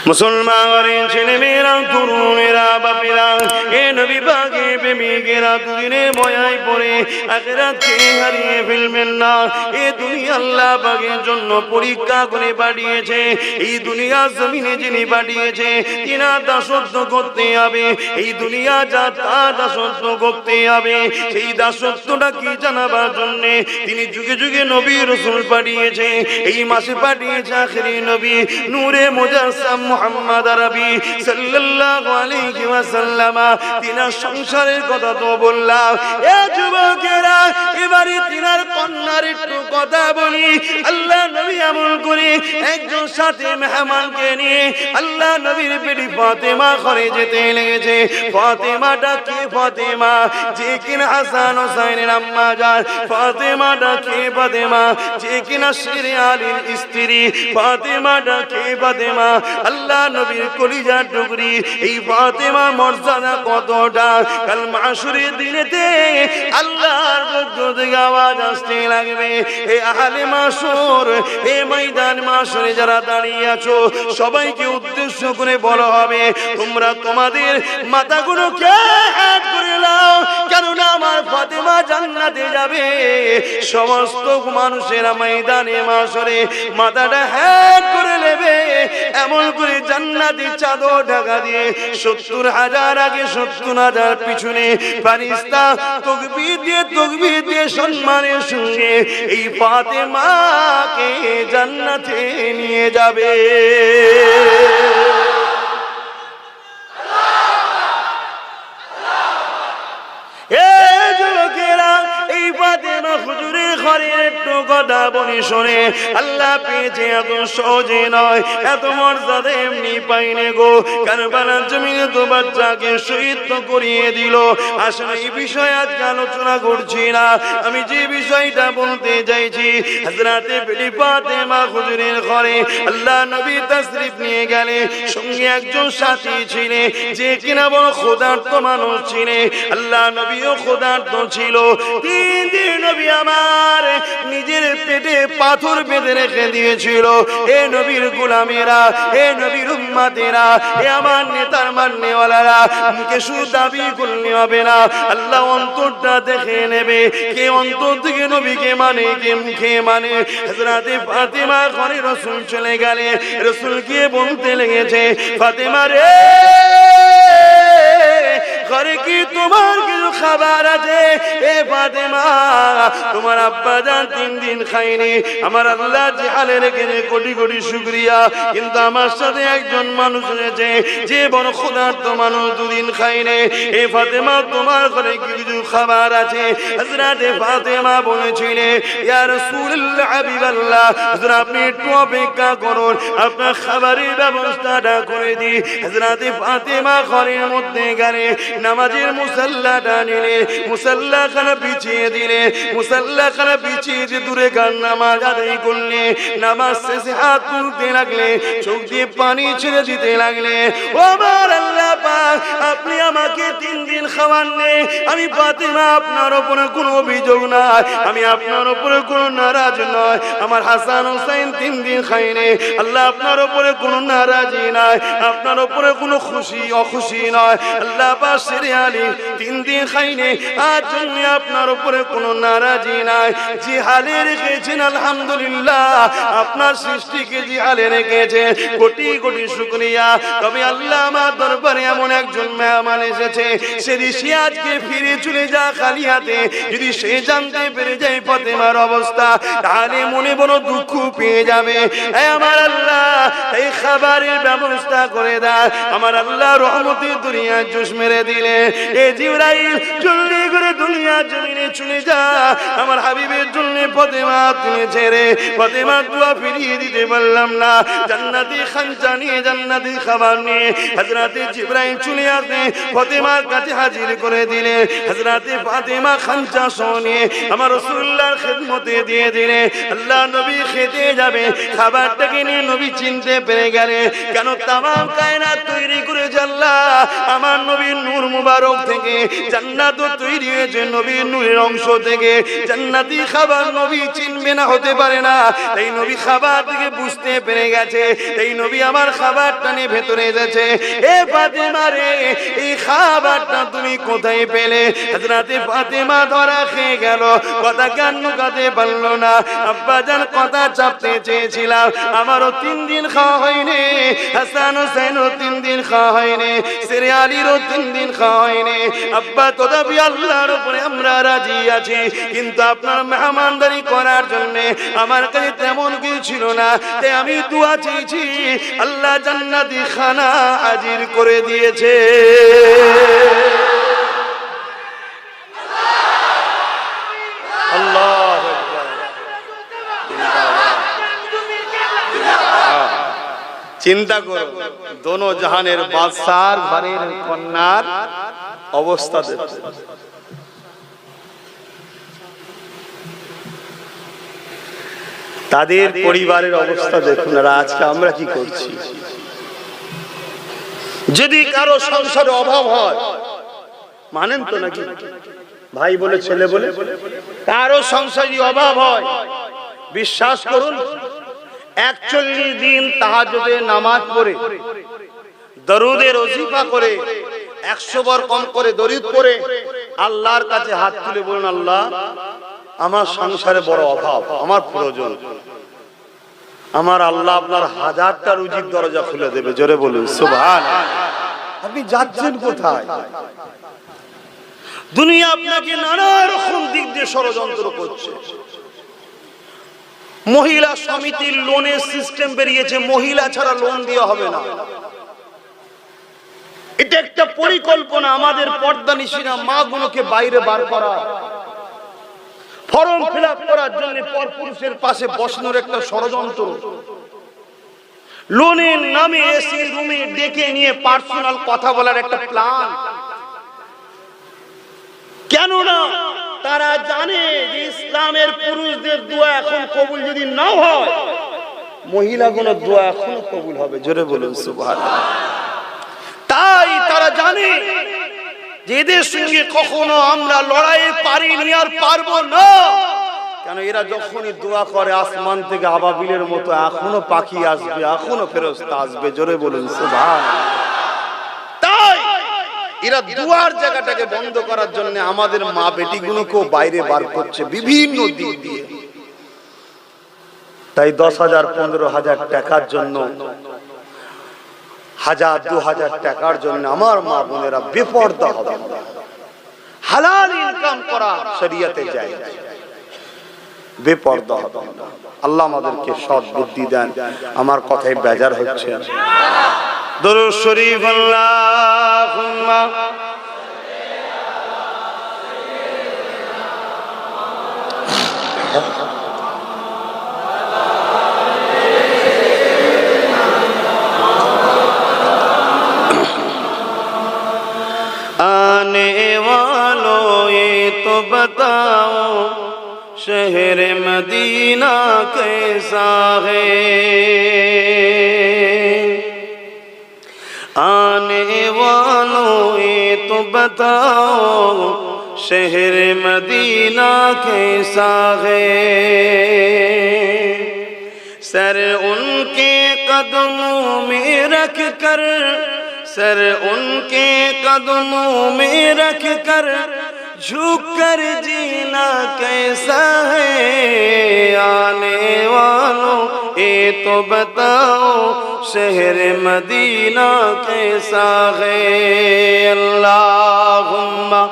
মুসলমানের ছেলে মেয়েরা, তরুণেরা, বাপেরা, এ নবী পাকে প্রেমিকেরা দুদিনে বয়ায় পড়ে আখিরাতকে হারিয়ে ফেলবেন না। এ দুনিয়া আল্লাহ পাকের জন্য পরীক্ষা করে পাঠিয়েছে। এই দুনিয়া জমিনে যিনি পাঠিয়েছে তিনা দাসত্ব করতে হবে। এই দুনিয়া যা তা দাসত্ব করতে হবে। সেই দাসত্বটা কি জানাবার জন্য তিনি যুগে যুগে নবী রাসূল পাঠিয়েছে। এই মাসে পাঠিয়েছে আখেরি নবী নূরে মুজাসসাম মুহাম্মদ আরবি সাল্লাল্লাহু আলাইহি ওয়াসাল্লাম। তিনার সংসারের কথা তো বললাম। এ যুবকেরা, এবারে তিনার কন্যার একটু কথা বলি। আল্লাহ নবী আমল করে একজন সাথে মেহমানকে নিয়ে আল্লাহ নবীর বেটি ফাতেমা ঘরে যেতে লেগেছে। ফাতেমাটা কে? ফাতেমা যে কিনা হাসান হোসেনের আম্মা যান। ফাতেমাটা কে? ফাতেমা যে কিনা শেরে আলীর স্ত্রী। ফাতেমাটা কে? ফাতেমা আল্লাহ নবীর কলিজার টুকরি। এই ফাতেমা মর্যাদা কতটা! কাল মাশরের দিনেতে আল্লাহর পক্ষ থেকে আওয়াজ আসতে লাগবে, হে আহলে মাশর, হে ময়দান মাশরে যারা দাঁড়িয়ে আছো, সবাইকে উদ্দেশ্য করে বলা হবে, তোমরা তোমাদের মাথাগুলোকে হেঁট করে নাও, কেননা আমার ফাতেমা জান্নাতে যাবে। সমস্ত মানুষেরা ময়দানে মাশরে মাথাটা হেঁট করে নেবে। এমন করে জান্নাতি চাদর ঢাকা দিয়ে 70,000 আগে 70,000 পিছনে ফেরেশতা তাকবীর দিয়ে সম্মানের সঙ্গে এই ফাতেমাকে জান্নাতে নিয়ে যাবে। এই ফাতেমা হুজুরের ঘরে একটু কথা বলি শোনে। আল্লাহ পেয়েছে এত সহজে নয়, এত মর্যাদা এমনি পাইনে গো। কারবালার জমিনে তো বাচ্চাকে শহীদ তো করিয়ে দিল। আসলে এই বিষয়ে আজকে আলোচনা করছি না। আমি যে বিষয়টা বলতে চাইছি, হযরতে বেটি ফাতেমা হুজুরের ঘরে আল্লাহ নবী তাশরীফ নিয়ে গেলে সঙ্গে একজন সাথী ছিলেন যে কিনা বড় ক্ষুধার্ত মানুষ ছিলেন। আল্লাহ নবীও ক্ষুধার্ত ছিল। 3 দিন নবী আমার নিজের পেটে পাথর বেঁধে রেখে দিয়েছিল। এ নবীর গোলামেরা, এ নবীর উম্মতেরা, এ আমার নেতার মাননেওয়ালারা, মুখে শুধু দাবি করলে হবে না, আল্লাহ অন্তরটা দেখে নেবে। কে অন্তর থেকে নবীকে মানে, কে মুখে মানে। হযরতে ফাতেমা ঘরে রাসূল চলে গেলে রাসূল গিয়ে বলতে লেগেছে, ফাতেমা রে, ঘরে কি তোমার কিছু খাবার আছে? এ ফাতেমা, তোমার আব্বা জান 3 দিন খায়নি। আমার আল্লাহ যে হালে রেখেছে কোটি কোটি শুকরিয়া, কিন্তু আমার সাথে একজন মানুষ রয়েছে যে বড় ক্ষুধার্ত মানুষ, 2 দিন খায়নি। এ ফাতেমা, তোমার ঘরে কি কিছু খাবার আছে? হযরতে ফাতেমা বলেছিলেন, ইয়া রাসূলুল্লাহ, হাবিবাল্লাহ, হুজুর আপনি একটু অপেক্ষা করুন, আপনার খাবারের ব্যবস্থাটা করে দিই। হযরতে ফাতেমা ঘরের মধ্যে গেলে নামাজের মুসাল্লাটা নিলে, মুসাল্লাখানা বিছিয়ে দিলে, মুসাল্লাখানা বিছিয়ে দিয়ে দূরে গান নামাজ আদায় করলে, নামাজ শেষে হাত তুলতে লাগলে, চোখ দিয়ে পানি ছেড়ে দিতে লাগলে। ও আমার আল্লাহ পাক, আপনি আমাকে 3 দিন খাওয়াননি। আমি ফাতেমা আপনার উপরে কোনো অভিযোগ নাই, আমি আপনার উপরে কোনো নারাজ নয়। আমার হাসান হোসেন 3 দিন খায়নি। আল্লাহ আপনার উপরে কোনো নারাজি নাই, আপনার উপরে কোনো অখুশি নয়। আল্লাহ পাক শেরে আলী 3 দিন খায়নি, আজ জন্য আপনার উপরে কোনো নারাজি নাই। যে হালে রেখেছেন আলহামদুলিল্লাহ, আপনার সৃষ্টিকে যে হালে রেখেছেন কোটি কোটি শুকরিয়া। তবে আল্লাহ আমার দরবারে এমন একজন মেহমান এসেছে, যদি সে আজকে ফিরে চলে যা খালি হাতে, যদি সে জানতে পেরে যায় ফাতেমার অবস্থা, তাহলে মনে বড় দুঃখ পেয়ে যাবে। আমার আল্লাহ এই খাবারের ব্যবস্থা করে দেয়। আমার আল্লাহ রহমতের দুনিয়ার জোশ মেরে দিলে, এ জিবরাইল জলদি করে দুনিয়া জমিনে চলে যা, আমার হাবিবের জন্য ফাতেমা তুমি ছেড়ে। ফাতেমা দোয়া ফিরিয়ে দিতে পারলাম না। জান্নাতি খানচা নিয়ে, জান্নাতি খাবার নিয়ে হযরতে জিবরাইল চলে আসে, ফাতেমার কাছে হাজির করে দিলে। হযরতে ফাতেমা খানচা শুনে আমার রাসূলুল্লাহর খিদমতে দিয়ে দিলে। আল্লাহ নবী খেতে যাবে, খাবারটাকে নিয়ে নবী চিনতে পেরে গেলে, কেন তামাম কায়নাত তৈরি করে আল্লাহ আমার নবীর নূর মুবারক থেকে, জান্নাত তৈরি হয়েছে নবীর নূরের অংশ থেকে। জান্নাতি খাবার নবী চিনবে না, হতে পারে না। তাই নবী খাবার থেকে বুঝতে পেরে গেছে, তাই নবী আমার খাবারটা নিয়ে ভেতরে এসেছে। এ ফাতেমা রে, এই খাবারটা তুমি কোথায় পেলে? হযরতে ফাতেমা ধরা খেয়ে গেল, কথা কান লুকাতে পারলো না। আব্বাজান কথা চাপতে চেয়েছিলাম, আমারও 3 দিন খাওয়া হয়নি, হাসান হোসেনও 3 দিন খাওয়া হয়নি, সেরে আলীরও 3 দিন খাওয়া হয়নি। আব্বা তথাপি আল্লাহর উপরে আমরা রাজি আছি, কিন্তু আপনার মেহমানদারি করার জন্য আমার কাছে তেমন কিছু ছিল না। তাই আমি দোয়া চেয়েছি, আল্লাহ জান্নাতি খানা হাজির করে দিয়েছে। আল্লাহু আকবার। চিন্তা করো, দোনো জাহানের বাদশার ঘরের কন্যার অবস্থা দেখো। তাদের পরিবারের অবস্থা দেখুন, আর আজকে আমরা কি করছি। যদি কারো সংসারে অভাব হয়, মানেন তো নাকি? ভাই বলে ছেলে বলে কারো সংসারে অভাব হয়, বিশ্বাস করুন 41 দিন তাহাজ্জুদে নামাজ পড়ে, দরুদে ওজিফা করে, 100 বার কম করে দরুদ পড়ে আল্লাহর কাছে হাত তুলে বলুন, আল্লাহ আমার সংসারে বড় অভাব, আমার প্রয়োজন। আমার আল্লাহ আপনার 1000টা রুজির দরজা খুলে দেবে। জোরে বলুন সুবহানাল্লাহ। আপনি যাচ্ছেন কোথায়? দুনিয়া আপনাকে নানা রকম দিক দিয়ে ষড়যন্ত্র করছে। মহিলা সমিতির লোনের সিস্টেম বেরিয়েছে, মহিলা ছাড়া লোন দেওয়া হবে না। এটা একটা পরিকল্পনা, আমাদের পর্দানিশীরা মা গুলোকে বাইরে বার করা, ফর্ম ফিল আপ করার জন্য পরপুরুষের পাশে বসানোর একটা ষড়যন্ত্র। লোনের নামে এসি রুমে ডেকে নিয়ে পার্সোনাল কথা বলার একটা প্ল্যান। কেননা তারা জানে যে ইসলামের পুরুষদের দোয়া এখন কবুল যদি না হয়, মহিলাগুলোর দোয়া এখনো কবুল হবে। জোরে বলুন সুবহানাল্লাহ। তাই তারা জানে যে এদের সঙ্গে কখনো আমরা লড়াই পারিনি আর পারবো না। কেন এরা যখনই দোয়া করে আসমান থেকে আবাবিলের মতো এখনো পাখি আসবে, এখনো ফেরেশতা আসবে। জোরে বলুন সুবহানাল্লাহ। তাই এরা দুয়ার জায়গাটাকে বন্ধ করার জন্য আমাদের মা বেটিগুলোকেও বাইরে বার করছে বিভিন্ন দিক দিয়ে। তাই 10,000 15,000 টাকার জন্য, 1000 2000 টাকার জন্য আমার মা বোনেরা বেপরদা হবে। হালাল ইনকাম করা শরীয়তে জায়েজ, বেপরদা হবে। আল্লাহ আমাদেরকে সৎ বুদ্ধি দেন। আমার কথায় বেজার হচ্ছে? দরুদ শরীফ আল্লাহুম্মা आने वालों ये तो बताओ शहर मदीना कैसा है। आने वालों ये तो बताओ शहर मदीना कैसा है। सर उनके कदमों में रख कर, सर उनके कदमों में रख कर झुक कर जीना कैसा है। आने वालों ये तो बताओ शहर मदीना कैसा है। अल्लाहुम्मा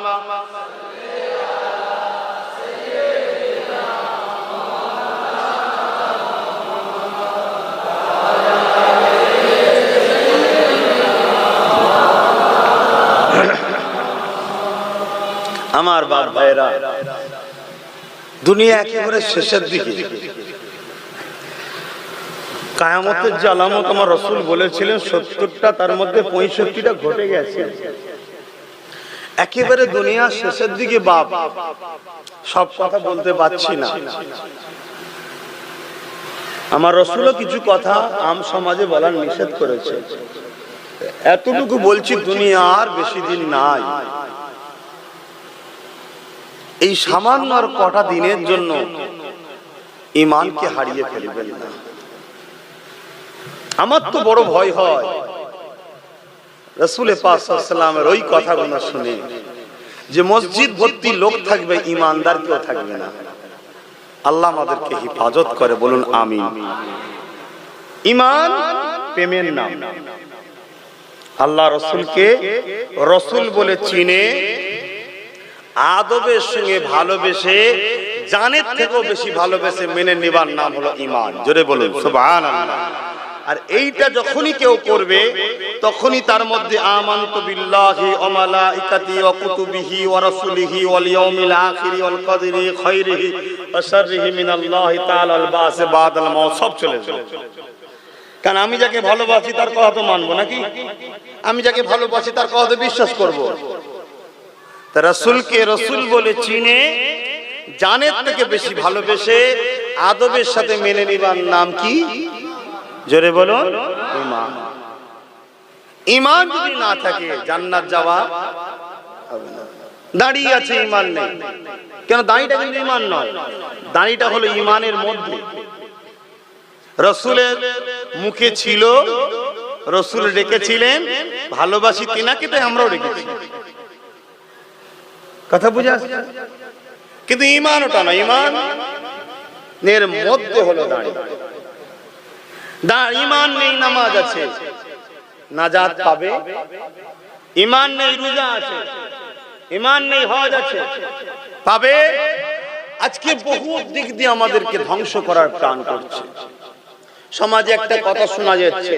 আমার বাপ ভাইরা, দুনিয়া একেবারে শেষের দিকে। কিয়ামতের যে আলামত আমার রাসূল বলেছিলেন 70টা, তার মধ্যে 65টা ঘটে গেছে। একেবারে দুনিয়া শেষের দিকে বাপ, সব কথা বলতে পারছি না। আমার রাসূলও কিছু কথা আম সমাজে বলার নিষেধ করেছে। এতটুকু বলছি, দুনিয়ার বেশি দিন নাই। এই সামান্য আর কটা দিনের জন্য ঈমানকে হারিয়ে ফেলবেন না। আমার তো বড় ভয় হয় রাসূল পাক সাল্লাল্লাহু আলাইহি ওয়াসাল্লামের ওই কথাগুলো শুনে, যে মসজিদ ভর্তি লোক থাকবে, ঈমানদার কেউ থাকবে না। আল্লাহ আমাদেরকে হেফাজত করে, বলুন আমিন। ঈমান প্রেমের নাম। আল্লাহ রসুলকে রসুল বলে চিনে, আদবের সঙ্গে ভালোবেসে, জানের থেকেও বেশি ভালোবেসে মেনে নেবার নাম হলো ঈমান। জোরে বলুন সুবহানাল্লাহ। আর এইটা যখনই কেউ করবে, তখনই তার মধ্যে আমানতু বিল্লাহি ওয়া মালাইকাতিহি ওয়া কুতুবিহি ওয়া রাসূলিহি ওয়াল ইয়াউমিল আখিরি ওয়াল কদরি খাইরিহি ওয়া শাররিহি মিনাল্লাহি তাআলা আল বাস বাদাল মাউত সব চলে যাবে। কারণ আমি যাকে ভালোবাসি তার কথা তো মানবো নাকি? আমি যাকে ভালোবাসি তার কথা তো বিশ্বাস করবো। তা রাসূলকে রাসূল বলে চিনে, জানের থেকে বেশি ভালোবেসে, আদবের সাথে মেনে নিবার নাম কি? জোরে বলুন ঈমান। ঈমান যদি না থাকে জান্নাত যাওয়া হবে না। দাঁড়িয়ে আছে, ঈমান নেই। কেন? দাঁড়িটা কিন্তু ঈমান নয়, দাঁড়িটা হলো ঈমানের মধ্যে। রাসূলের মুখে ছিল, রাসূল ডেকেছিলেন ভালোবাসি তিনাকে, তাই আমরাও ডেকেছি। কথা বুঝা? কিন্তু ঈমান ওটা না, ঈমান এর মধ্যে হলো দাঁড়ি। ঈমান নেই নামাজ আছে, নাজাত পাবে। ঈমান নেই রোজা আছে, ঈমান নেই হজ আছে, পাবে। আজকে বহু দিক দিয়ে আমাদেরকে ধ্বংস করার প্ল্যান করছে। সমাজে একটা কথা শোনা যাচ্ছে,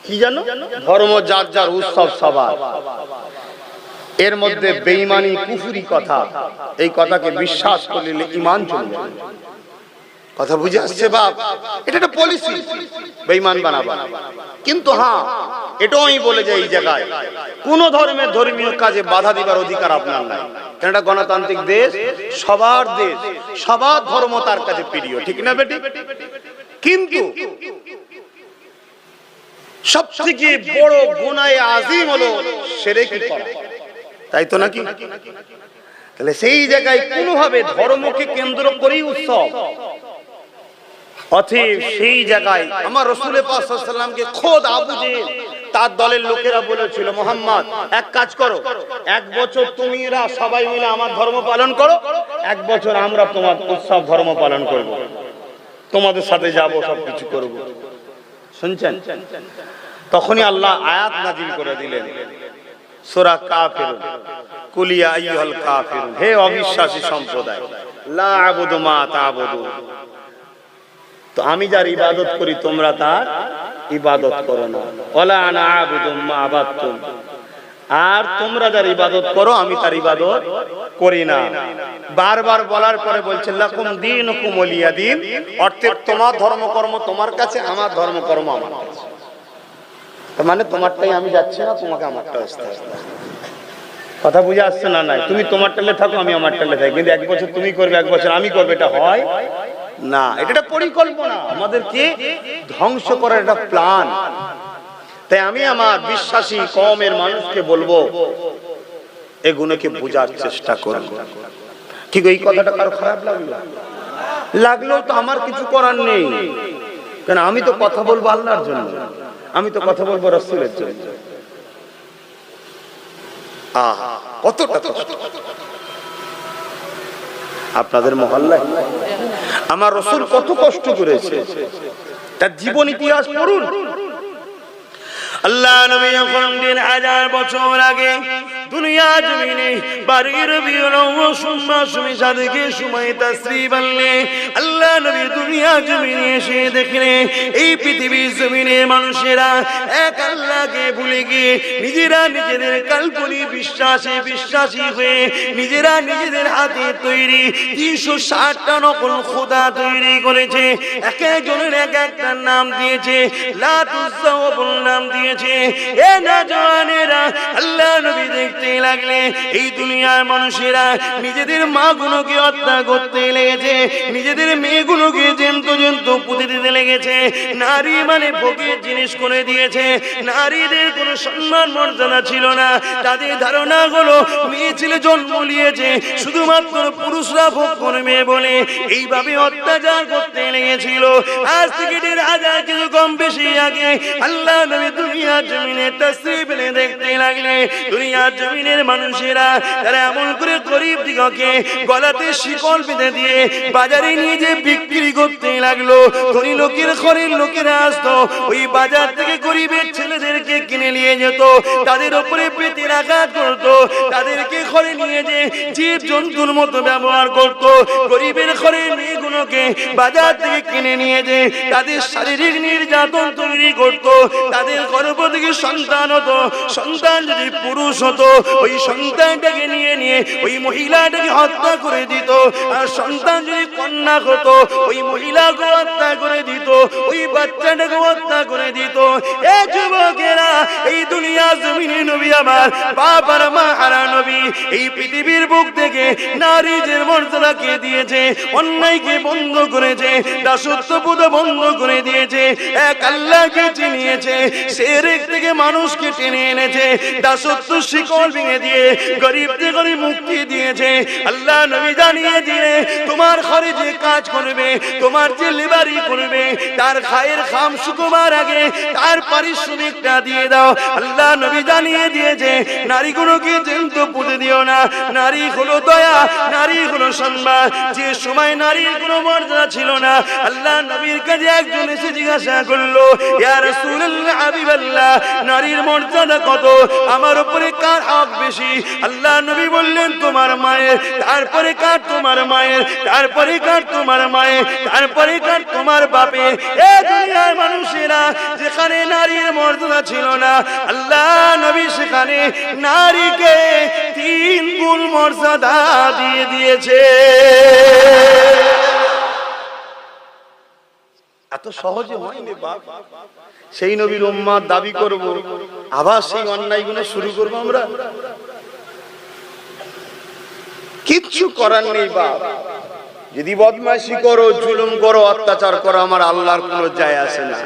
কি জানো? ধর্ম যার যার, উৎসব সবার। এর মধ্যে বেঈমানি কুফরি কথা, এই কথাকে বিশ্বাস করলে ঈমান চলে যাবে। কথা বুঝে আসছে বাপ? এটা একটা পলিসি, বেঈমান বানাবা। কিন্তু হ্যাঁ, এটাও আমি বলে যাই, এই জায়গায় কোন ধর্মের ধর্মীয় কাজে বাধা দিবার অধিকার আপনার নাই। কারণ এটা গণতান্ত্রিক দেশ, সবার দেশ, সবার ধর্ম তার কাছে প্রিয়, ঠিক না বেটি? কিন্তু সবথেকে বড় গুনাহে আযীম হলো শিরকি করা, তাই তো নাকি? তাহলে সেই জায়গায় কোনোভাবে ধর্মকে কেন্দ্র করেই উৎসব, অতএব সেই জায়গায় আমার রাসূল পাক সাল্লাল্লাহু আলাইহি ওয়াসাল্লামকে খোদ আবু জেহেল তার দলের লোকেরা বলেছিল, মুহাম্মদ এক কাজ করো, এক বছর তুমিরা সবাই মিলে আমার ধর্ম পালন করো, এক বছর আমরা তোমার উৎসব ধর্ম পালন করব, তোমাদের সাথে যাব, সবকিছু করব। শুনছেন? তখনই আল্লাহ আয়াত নাযিল করে দিলেন, সূরা কাফিরুন, কুল ইয়া আইয়ুহাল কাফিরুন, হে অবিশ্বাসী সম্প্রদায়, লা আ'বুদু মা তা'বুদুন, তো আমি যার ইবাদত করি তোমরা তার ইবাদত করো না। ওয়ালা আনা আ'বুদু মা আবাদতুম, আর তোমরা যার ইবাদত করো আমি তার ইবাদত করি না। বারবার বলার পরে বলছেন লাকুম দীনুকুম ওয়ালিয়া দীন, অর্থাৎ তোমার ধর্মকর্ম তোমার কাছে, আমার ধর্মকর্ম আমার কাছে। তার মানে তোমারটাই আমি যাচ্ছি না, তোমাকে আমারটা আসতে আসতে। কথা বুঝে আসছে না? নাই, তুমি তোমার টালে থাকো, আমি আমার টালে থাকি, কিন্তু এক বছর তুমি করবে, এক বছর আমি করবে, এটা হয় না। এটা পরিকল্পনা, আমাদেরকে ধ্বংস করার একটা প্ল্যান। তাই আমি আমার বিশ্বাসী কওমের মানুষকে বলবো, এগুলোকে বোঝার চেষ্টা করুন। ঠিক এই কথাটা কারো খারাপ লাগলো তো আমার কিছু করার নেই, কারণ আমি তো কথা বলবো আল্লাহর জন্য, আমি তো কথা বলবো রাসূলের জন্য। আহা, কতটা কষ্ট আপনাদের মহল্লায়। আমার রাসূল কত কষ্ট করেছে, তার জীবন ইতিহাস পড়ুন। আল্লাহ নবী যখন 1000 বছর আগে দুনিয়া জমিনে বারো রবিউল আউয়াল সুম্মা সাদেকে সময় তাশরীফ আনলে, আল্লাহ নবী দুনিয়া জমিনে এসে দেখলেন এই পৃথিবীর জমিনে মানুষেরা এক আল্লাহকে ভুলে গিয়ে নিজেরা নিজেদের কাল্পনিক বিশ্বাসী হয়ে নিজেরা নিজেদের হাতে তৈরি 360টা নকল খোদা তৈরি করেছে। এক একজনের এক একটা নাম দিয়েছে, লাত উজ্জা নাম দিয়েছে। এ নওজওয়ানেরা, আল্লাহ নবী দেখতে দেখতে লাগলে এই দুনিয়ার মানুষেরা নিজেদের মাগুলোকে হত্যা করতে লেগেছে, নিজেদের মেয়েগুলোকে জেন্ত পুঁতে দিতে লেগেছে। নারী মানে ভোগের জিনিস করে দিয়েছে, নারীদের কোনো সম্মান মর্যাদা ছিল না। তাদের ধারণা হলো মেয়ে ছেলে জন্ম নিয়েছে শুধুমাত্র পুরুষরা ভোগ করবে বলে, এইভাবে অত্যাচার করতে লেগেছিল। আজ থেকে 1,000 কিছু কম বেশি আগে আল্লাহ নবী দুনিয়ার জমিনে তাশরীফ এনে দেখতে লাগলে দুনিয়ার জমিনের মানুষেরা তারা এমন করে গরিব দিগকে গলাতে শিকল বেঁধে দিয়ে বাজারে নিয়ে যে বিক্রি করতে লাগলো। ধনী লোকের ঘরের লোকেরা আসতো, ওই বাজার থেকে গরিবের ছেলেদেরকে কিনে নিয়ে যেত, তাদের উপরে পেটের আঘাত করতো, তাদেরকে ঘরে নিয়ে যে জীব জন্তুর মতো ব্যবহার করতো। গরিবের ঘরের মেয়েগুলোকে বাজার থেকে কিনে নিয়ে যে তাদের শারীরিক নির্যাতন তৈরি করতো। তাদের গর্ভ থেকে সন্তান হতো, সন্তান যদি পুরুষ হতো ওই সন্তানটাকে নিয়ে ওই মহিলাটাকে হত্যা করে দিত। আর সন্তান যদি কন্যা হতো ওই মহিলাকে হত্যা করে দিত, ওই বাচ্চাটাকে হত্যা করে দিত। এ যুবকেরা, এই দুনিয়া জমিনে নবী আমার বাবার মা হারা নবী এই পৃথিবীর বুক থেকে নারীদের মর্যাদাকে দিয়েছে, অন্যায়কে বন্ধ করেছে, দাসত্ববোধ বন্ধ করে দিয়েছে, এক আল্লাহকে চিনিয়েছে, শিরক থেকে মানুষকে টেনে এনেছে, দাসত্ব শিকল ভেঙে দিয়ে গরিবদের ঘরে মুক্তি দিয়েছে। আল্লাহ নবী জানিয়ে দিয়ে তোমার ঘরে যে কাজ করবে, তোমার যে লেবারি করবে, তার খায়ের খাম শুকোবার আগে তার পারিশ্রমিকটা দিয়ে দাও। আল্লাহ নবী জানিয়ে দিয়েছে নারীগুলোকে জেন্ত পুঁতে দিও না। নারী হলো দয়া, নারী হলো সম্মান। যে সময় নারীর কোনো মর্যাদা ছিল না, আল্লাহ নবীর কাছে একজন এসে জিজ্ঞাসা করলো, ইয়া রাসূলুল্লাহ হাবিবাল্লাহ, নারীর মর্যাদা কত, আমার উপরে কার হক বেশি? আল্লাহ নবী বললেন তোমার মায়ের, তারপরে কার তোমার মায়ের, তারপরে কার তোমার মায়ের, তারপরে কার তোমার বাপের। এ দুনিয়ার মানুষেরা যেখানে নারীর মর্যাদা ছিল না, আল্লাহ নবী সেখানে নারীকে 3 গুণ মর্যাদা দিয়ে দিয়েছে। এত সহজে হয়নি বাপ। সেই নবীর উম্মত দাবি করব, আবার সেই অন্যায়গুলো শুরু করবো আমরা? কিচ্ছু করার নেই বাপ। যদি বদমাইশি করো, জুলুম করো, অত্যাচার করো, আমার আল্লাহর কোনো যায় আসে না।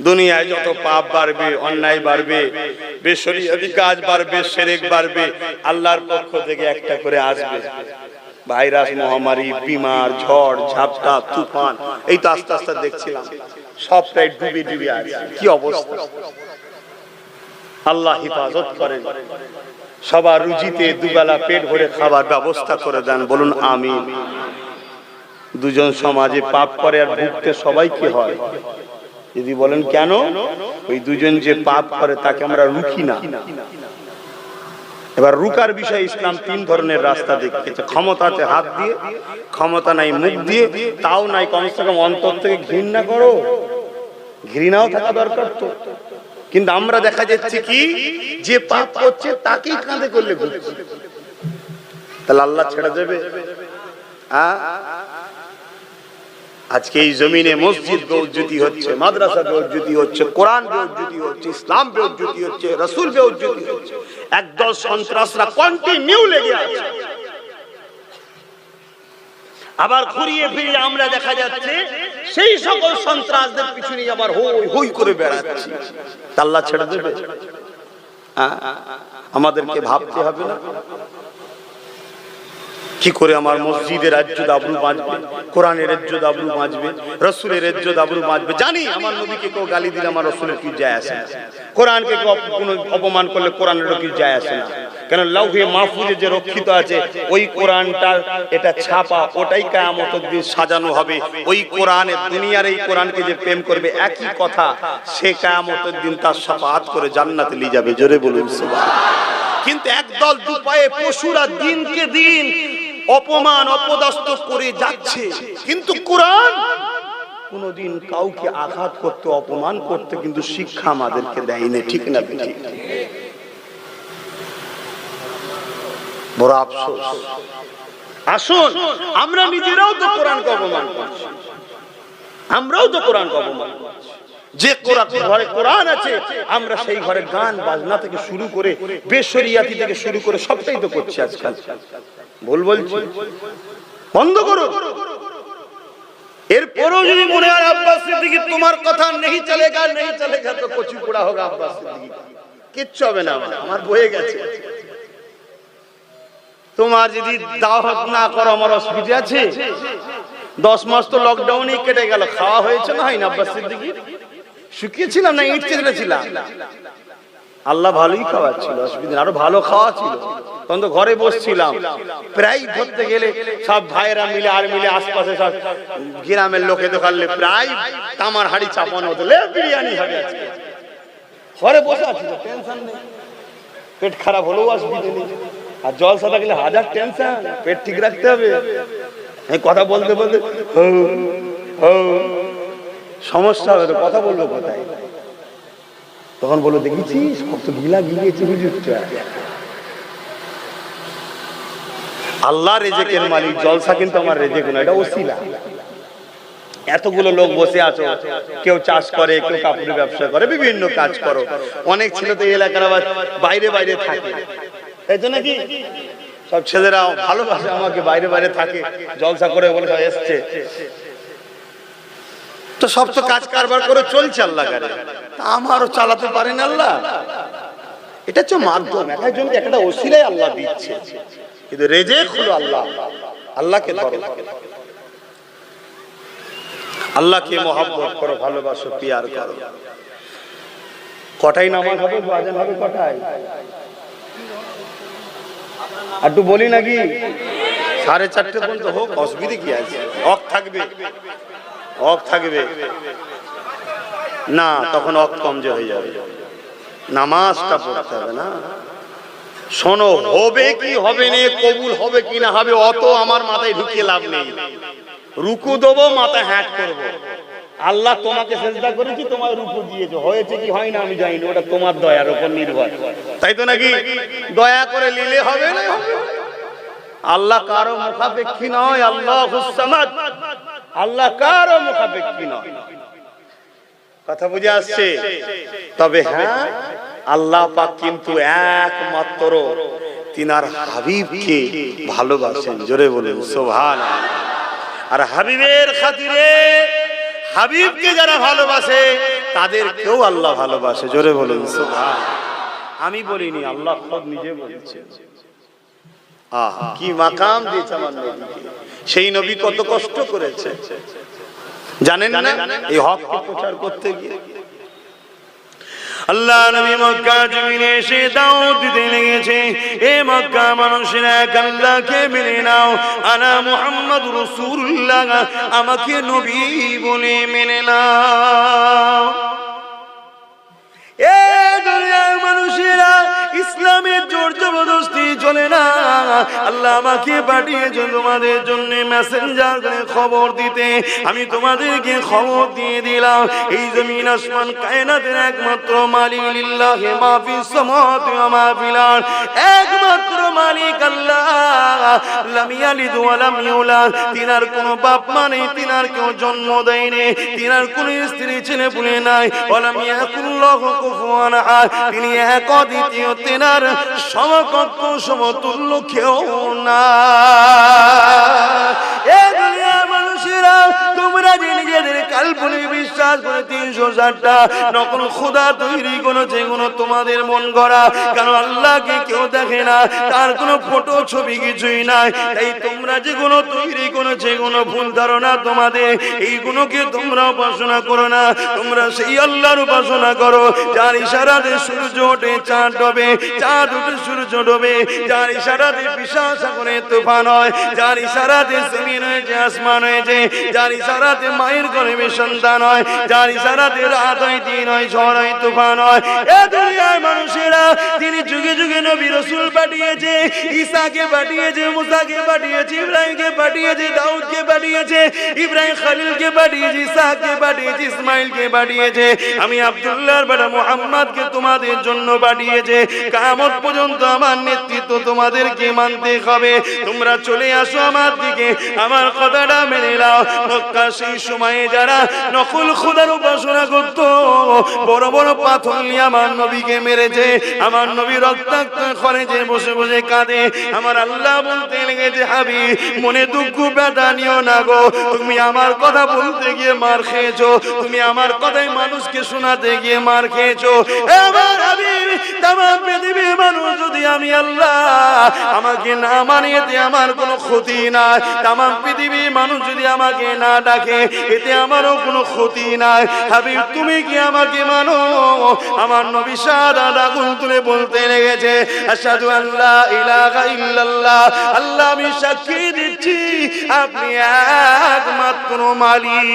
দুনিয়ায় যত পাপ বাড়বে, অন্যায় বাড়বে, বেশরিয়াতি কাজ বাড়বে, শিরক বাড়বে, আল্লাহর পক্ষ থেকে একটা করে আসবে ভাইরাস, মহামারী, বিমার, ঝড় ঝাপটা, তুফান। এই তো আস্তে আস্তে দেখছিলাম সবটাই ডুবে ডুবে আছে। কি অবস্থা! আল্লাহ হিফাজত করেন, সবার রুজিতে দুবেলা পেট ভরে খাবার ব্যবস্থা করে দেন, বলুন আমিন। দুজন সমাজে পাপ করে আর ভুগতে সবাই কি হয়? যদি বলেন কেন? ওই দুজন যে পাপ করে তাকে আমরা রুখি না। এবার রুকার বিষয় ইসলাম 3 ধরনের রাস্তা দেখিয়েছে। ক্ষমতা আছে হাত দিয়ে, ক্ষমতা নাই মুখ দিয়ে, তাও নাই কমসে কম অন্তর থেকে ঘৃণা করো। ঘৃণাও থাকা দরকার তো। কিন্তু আমরা দেখা যাচ্ছে কি, যে পাপ করছে তাকেই কাঁধে করলে ঘুরছে। তাহলে আল্লাহ ছেড়ে দেবে? আজকে এই জমিনে মসজিদ বেউজ্জতি হচ্ছে, মাদ্রাসা বেউজ্জতি হচ্ছে, কোরআন বেউজ্জতি হচ্ছে, ইসলাম বেউজ্জতি হচ্ছে, রাসূল বেউজ্জতি হচ্ছে। একদল সন্ত্রাসরা কন্টিনিউ লেগে আছে। আবার ঘুরিয়ে ফিরিয়ে আমরা দেখা যাচ্ছে সেই সকল সন্ত্রাসদের পিছনে আবার হই হই করে বেড়াচ্ছি। আল্লাহ ছেড়ে দেবে? আমাদেরকে ভাবতে হবে না কি করে আমার মসজিদের ইজ্জত আবরু বাঁচবে, কোরআনের ইজ্জত আবরু বাঁচবে, রাসূলের ইজ্জত আবরু বাঁচবে। জানি আমার নবীকে কেউ গালি দিলে আমার রাসূলের কি যায় আসে না, কোরআনকে কেউ অপমান করলে কোরআনের কি যায় আসে না। কেন লাউহে মাহফুজে যে রক্ষিত আছে ওই কোরআনটা, এটা ছাপা, ওটাই কিয়ামতের দিন সাজানো হবে। ওই কোরআনের, দুনিয়ার এই কোরআনকে যে প্রেম করবে একই কথা, সে কিয়ামতের দিন তার শাফাআত করে জান্নাতে নিয়ে যাবে। জোরে বলুন সুবহানাল্লাহ। কিন্তু একদল দুপায়ে পশুরা দিনকে দিন অপমান অপদস্থ করে যাচ্ছে, কিন্তু কোরআন কোনদিন কাউকে আঘাত করতে, অপমান করতে কিন্তু শিক্ষা আমাদেরকে দেয়নি। ঠিক না? ঠিক। বড় আফসোস। আসুন, আমরা নিজেরাও তো কোরআনকে অপমান করছি, আমরাও তো কোরআনকে অপমান করছি। যে ঘরে কোরআন আছে আমরা সেই ঘরে গান বাজনা থেকে শুরু করে বেশরিয়াতি থেকে শুরু করে সবটাই তো করছি আজকাল। ভুল বলছি? বন্ধ করো। এরপরও যদি মনে হয় আব্বাস সিদ্দিকী তোমার কথা নেই চলেগা তো কচু পোড়া হোক আব্বাস সিদ্দিকী, কিচ্ছু হবে না, আমার বয়ে গেছে। তোমার যদি দাওয়াত না করো আমার অসুবিধা আছে? 10 মাস তো লকডাউনেই কেটে গেল, খাওয়া হয়েছে না হয় না আব্বাস সিদ্দিকী? শুকিয়েছিলাম না ইট চেঁচড়েছিলাম? আল্লাহ ভালোই খাওয়াচ্ছিল, অসুবিধা, আরো ভালো খাওয়া ছিল। তখন তো ঘরে বসছিলাম, প্রায় ধরতে গেলে সব ভাইয়েরা মিলে আর মিলে আশপাশে সব গ্রামের লোকে দোকানলে প্রায় তামার হাড়ি চাপানো হতো, বিরিয়ানি হবে আজকে। ঘরে বসে আছি, টেনশন নেই, পেট খারাপ হলেও অসুবিধা নেই। আর জলসা থাকলে হাজার টেনশন, পেট ঠিক রাখতে হবে। এই কথা বলতে বলতে সমস্যা হবে, তো কথা বলবো কোথায়? তখন বলো দেখেছিস কত গিলা গিলিয়েছে হুজুরটা। আল্লাহ রেজেকের মালিক, জলসা কিন্তু আমার রেজেক না, এটা ওসিলা। এতগুলো লোক বসে আছো, কেউ চাষ করে, কেউ কাপড়ের ব্যবসা করে, বিভিন্ন কাজ করো। অনেক ছেলে তো এলাকার আবার বাইরে বাইরে থাকে, এই জন্য কি সব ছেলেরা ভালোবাসে আমাকে, বাইরে বাইরে থাকে, জলসা করে বলে সব এসছে। তো সব তো কাজ কারবার করে চলছে আল্লাহ কারে, আমারও চালাতে পারেন আল্লাহ। এটা হচ্ছে মাধ্যম, একজনকে একটা ওসিলাই আল্লাহ দিচ্ছে, কিন্তু রেজেক হলো আল্লাহ। আল্লাহকে ধরো, আল্লাহকে মহব্বত করো, ভালোবাসো, পিয়ার করো। কটাই নামাজ হবে, আজান হবে কটাই? একটু বলি নাকি 4:30 পর্যন্ত হোক, অসুবিধা কি আছে? অক থাকবে, অক থাকবে না, তখন অক কমজোর হয়ে যাবে, নামাজটা পড়তে হবে না। শোনো, হবে কি হবে না, কবুল হবে কি না হবে, অত আমার মাথায় ঢুকিয়ে লাভ নেই। রুকু দেবো, মাথা হ্যাট করবো। আল্লাহ তোমাকে সেজদা করেছি, তোমার রুকু দিয়েছে, হয়েছে কি হয় না আমি জানি না, ওটা তোমার দয়ার উপর নির্ভর, তাই তো নাকি? দয়া করে নিলে হবে না? আল্লাহ কারো মুখাপেক্ষী নয়, আল্লাহুস সামাদ, আল্লাহ কারো মুখাপেক্ষী নয়। কথা বুঝে আসছে? তবে হ্যাঁ, আল্লাহ পাক কিন্তু একমাত্র তিনার হাবিবকে ভালোবাসেন, জোরে বলেন সুবহানাল্লাহ। আর হাবিবের খাতিরে, হাবিবকে যারা ভালোবাসে তাদেরকেও আল্লাহ ভালোবাসে, জোরে বলেন সুবহানাল্লাহ। আমি বলিনি, আল্লাহ খোদ নিজে বলেছেন। কি মাকাম দিয়েছে আমার নবীকে, সেই নবী কত কষ্ট করেছে জানেন না এই হককে প্রচার করতে গিয়ে। আল্লাহ নবী মক্কা জমিনে এসে দাওয়াত দিতে লেগেছে, এ মক্কা মানুষেরা আল্লাহকে মেনে নাও, আনা মুহাম্মাদুর রাসূলুল্লাহ, আমাকে নবী বলে মেনে নাও। এ দুনিয়ার মানুষেরা, ইসলামের জোর জবরদস্তি চলে না। আল্লাহ আমাকে পাঠিয়েছে তোমাদের জন্য মেসেঞ্জার করে খবর দিতে, আমি তোমাদেরকে খবর দিয়ে দিলাম। এই জমিন আসমান কায়নাতের একমাত্র মালিক, লিল্লাহি মা ফিস সামাওয়াতি ওয়া মা ফিল আরদ, একমাত্র মালিক আল্লাহ। লাম ইয়ালিদ ওয়া লাম ইউলাদ, তিনার কোনো বাপ মা নেই, তিনার কেউ জন্ম দেয়নি, তিনার কোনো স্ত্রী ছেলে পুলে নাই। ওয়া লাম ইয়াকুল্লাহু কুফুয়ান আহাদ, তিনি এক অদ্বিতীয়, তিনার সমকক্ষ সমতুল্য কেউ না। এ দুনিয়ার মানুষেরা, তোমরা যে নিজেদের কাল্পনিক বিশ্বাস করে 360টা নকল খোদা তৈরি করেছে, কোনো তোমাদের মন গড়া, কারণ আল্লাহকে কেউ দেখে না, তার কোনো ফটো ছবি কিছুই নাই। তাই তোমরা যেগুলো তৈরি করেছে, কোনো ভুল ধারণা তোমাদের, এইগুলোকে তোমরা উপাসনা করো না, তোমরা সেই আল্লাহর উপাসনা করো যার ইশারাতে সূর্য ওঠে, চাঁদ ডোবে, চাঁদ উঠে সূর্য ডোবে, যার ইশারাতে বিশাল সাগরে তুফান হয়, যার ইশারাতে জমিন হয়েছে, আসমান হয়েছে, যার ইশারাতে মায়ের গর্ভে সন্তান হয়, যার ইশারাতে রাত হয়, দিন হয়, ঝড় হয়, তুফান হয়। এ দুনিয়ার মানুষেরা, তিনি যুগে যুগে নবী রাসূল পাঠিয়েছে, ঈসাকে পাঠিয়েছে, মুসাকে পাঠিয়েছে, ইব্রাহিমকে পাঠিয়েছে, দাউদকে পাঠিয়েছে, ইব্রাহিম খলিলকে পাঠিয়েছে, ইসাকে পাঠিয়েছে, ইসমাইলকে পাঠিয়েছে, আমি আব্দুল্লাহর বেটা মুহাম্মদকে তোমাদের জন্য পাঠিয়েছে। কিয়ামত পর্যন্ত আমার নেতৃত্ব তোমাদেরকে মানতে হবে। তোমরা চলে আসো আমার দিকে, আমার কথাটা মেনে নাও। মক্কা সেই সময়ে যারা নকল খোদার উপাসনা করত, বড় বড় পাথর নিয়ে আমার নবীকে মেরেছে। আমার নবী রক্তাক্ত খরচে বসে বসে কাঁদে। আমার আল্লাহ বলতে লেগেছে, হাবিব মনে দুঃখ ব্যথা নিও না গো, তুমি আমার কথা বলতে গিয়ে মার খেয়েছো, তুমি আমার কথাই মানুষকে শোনাতে গিয়ে মার খেয়েছো। আমার হাবিব তামাম পৃথিবীর মানুষ যদি আমি আল্লাহ আমাকে না মানে এতে আমার কোনো ক্ষতি নাই, তামাম পৃথিবীর মানুষ যদি আমাকে না ডাকে এতে আমারও কোনো ক্ষতি নাই। হাবিব তুমি কি আমাকে মানো? আমার নবী সাদা আগুন তুলে বলতে লেগেছে, আশহাদু আল্লা ইলাহা ইল্লাল্লাহ, আল্লাহ আমি সাক্ষী দিচ্ছি আপনি একমাত্র মালিক।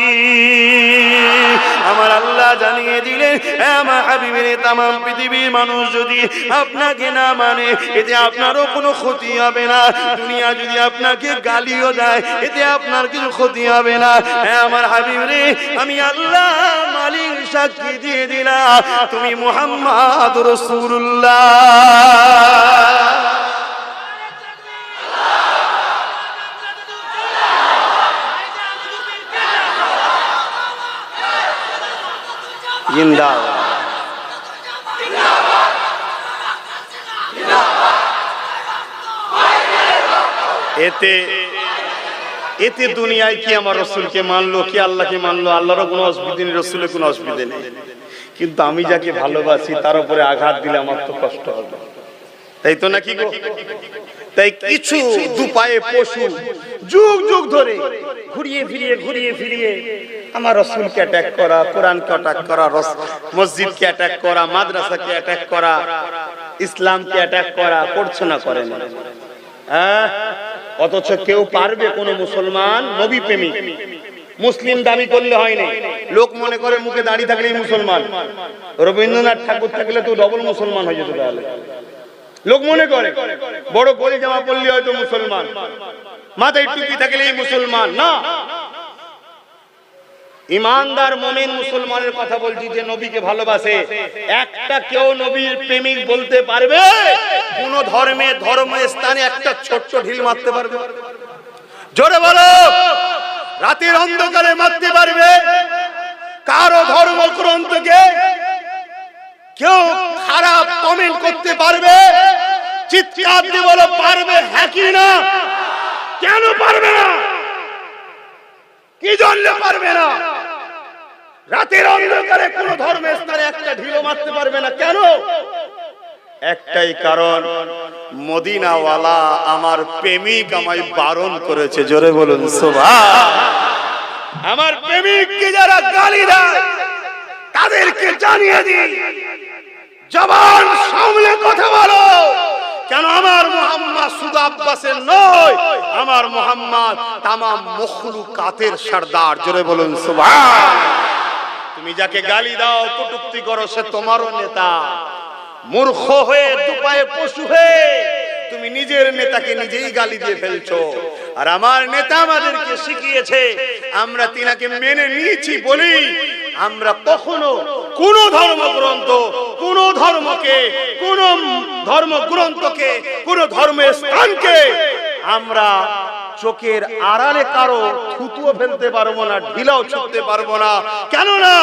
আমার আল্লাহ জানিয়ে দিলেন, আমার হাবিবের তামাম পৃথিবীর মানুষ যদি আপনাকে না মানে এতে আপনারও কোনো ক্ষতি হবে না। দুনিয়া যদি আপনাকে গালিও দেয় এতে আপনার কিছু ক্ষতি হবে না। আমার হাবিব রে, আমি আল্লাহ মালিক সাক্ষী দিয়ে দিলাম তুমি মুহাম্মদ রাসূলুল্লাহ। জিন্দাবাদ। এতে এতে দুনিয়ায় কি আমার রসুলকে মানলো, কি আল্লাহকে মানলো, আল্লাহরও কোনো অসুবিধা নেই, রসুলের কোনো অসুবিধা নেই। কিন্তু আমি যাকে ভালোবাসি তার উপরে আঘাত দিলে আমার তো কষ্ট হবে, তাই তো নাকি গো? তাই কিছু দুপায়ে পশু যুগ যুগ ধরে ঘুরিয়ে ফিরিয়ে আমার রসুলকে অ্যাটাক করা, কোরআনকে অ্যাটাক করা, মসজিদকে অ্যাটাক করা, মাদ্রাসাকে অ্যাটাক করা, ইসলামকে অ্যাটাক করা, করছে না করে না? হ্যাঁ, অথচ কেউ পারবে? কোন মুসলমান নবী প্রেমিক মুসলিম দাবি করলে হয় না। লোক মনে করে মুখে দাঁড়িয়ে থাকলেই মুসলমান, রবীন্দ্রনাথ ঠাকুর থাকলে তো ডবল মুসলমান হয়ে যেত। তাহলে লোক মনে করে বড় গলি জামা পরলে হয়তো মুসলমান, মাথায় টুপি থাকলেই মুসলমান না। ইমানদার মুমিন মুসলমানের কথা বলছি, যে নবীকে ভালোবাসে, একটা কেউ নবীর প্রেমিক বলতে পারবে? কোন ধর্মস্থানে একটা ছোট্ট ঢিল মারতে পারবে? জোরে বলো। রাতের অন্ধকারে মারতে পারবে? কারো ধর্মগ্রন্থকে কেউ খারাপ কমেন্ট করতে পারবে? চিৎকার দিয়ে বলো, পারবে? হ্যাঁ কি না? কেন পারবে না? কি জন্য পারবে না? রাতের অন্ধকারে কোন ধর্মের স্থানে একটা ঢিলও মারতে পারবে না। কেন? একটাই কারণ, মদিনাওয়ালা আমার প্রেমিক আমায় বারণ করেছে। জোরে বলুন সুবহান। আমার প্রেমিককে যারা গালি দেয় তাদেরকে জানিয়ে দিই, জবান সামলে কথা বলো। কেন? আমার মুহাম্মদ শুধু আব্বাসের নয়, আমার মুহাম্মদ তামাম মখলুকাতের সরদার। জোরে বলুন সুবহান। তুমি যাকে গালি দাও, কটূক্তি করো, সে তোমারও নেতা। মূর্খ হয়ে, দুপায়ে পশু হয়ে তুমি নিজের নেতাকে নিজেই গালি দিয়ে ফেলছো। আর আমার নেতা আমাদেরকে শিখিয়েছে, আমরা তিনাকে মেনে নিয়েছি বলি আমরা কখনো কোন ধর্মগ্রন্থ, কোন ধর্মকে, কোন ধর্মগ্রন্থকে, কোন ধর্মের স্থানকে আমরা চোখের আড়ালে কারো থুতুও ফেলতে পারবো না, ঢিলাও ছুঁতে পারবো না। কেননা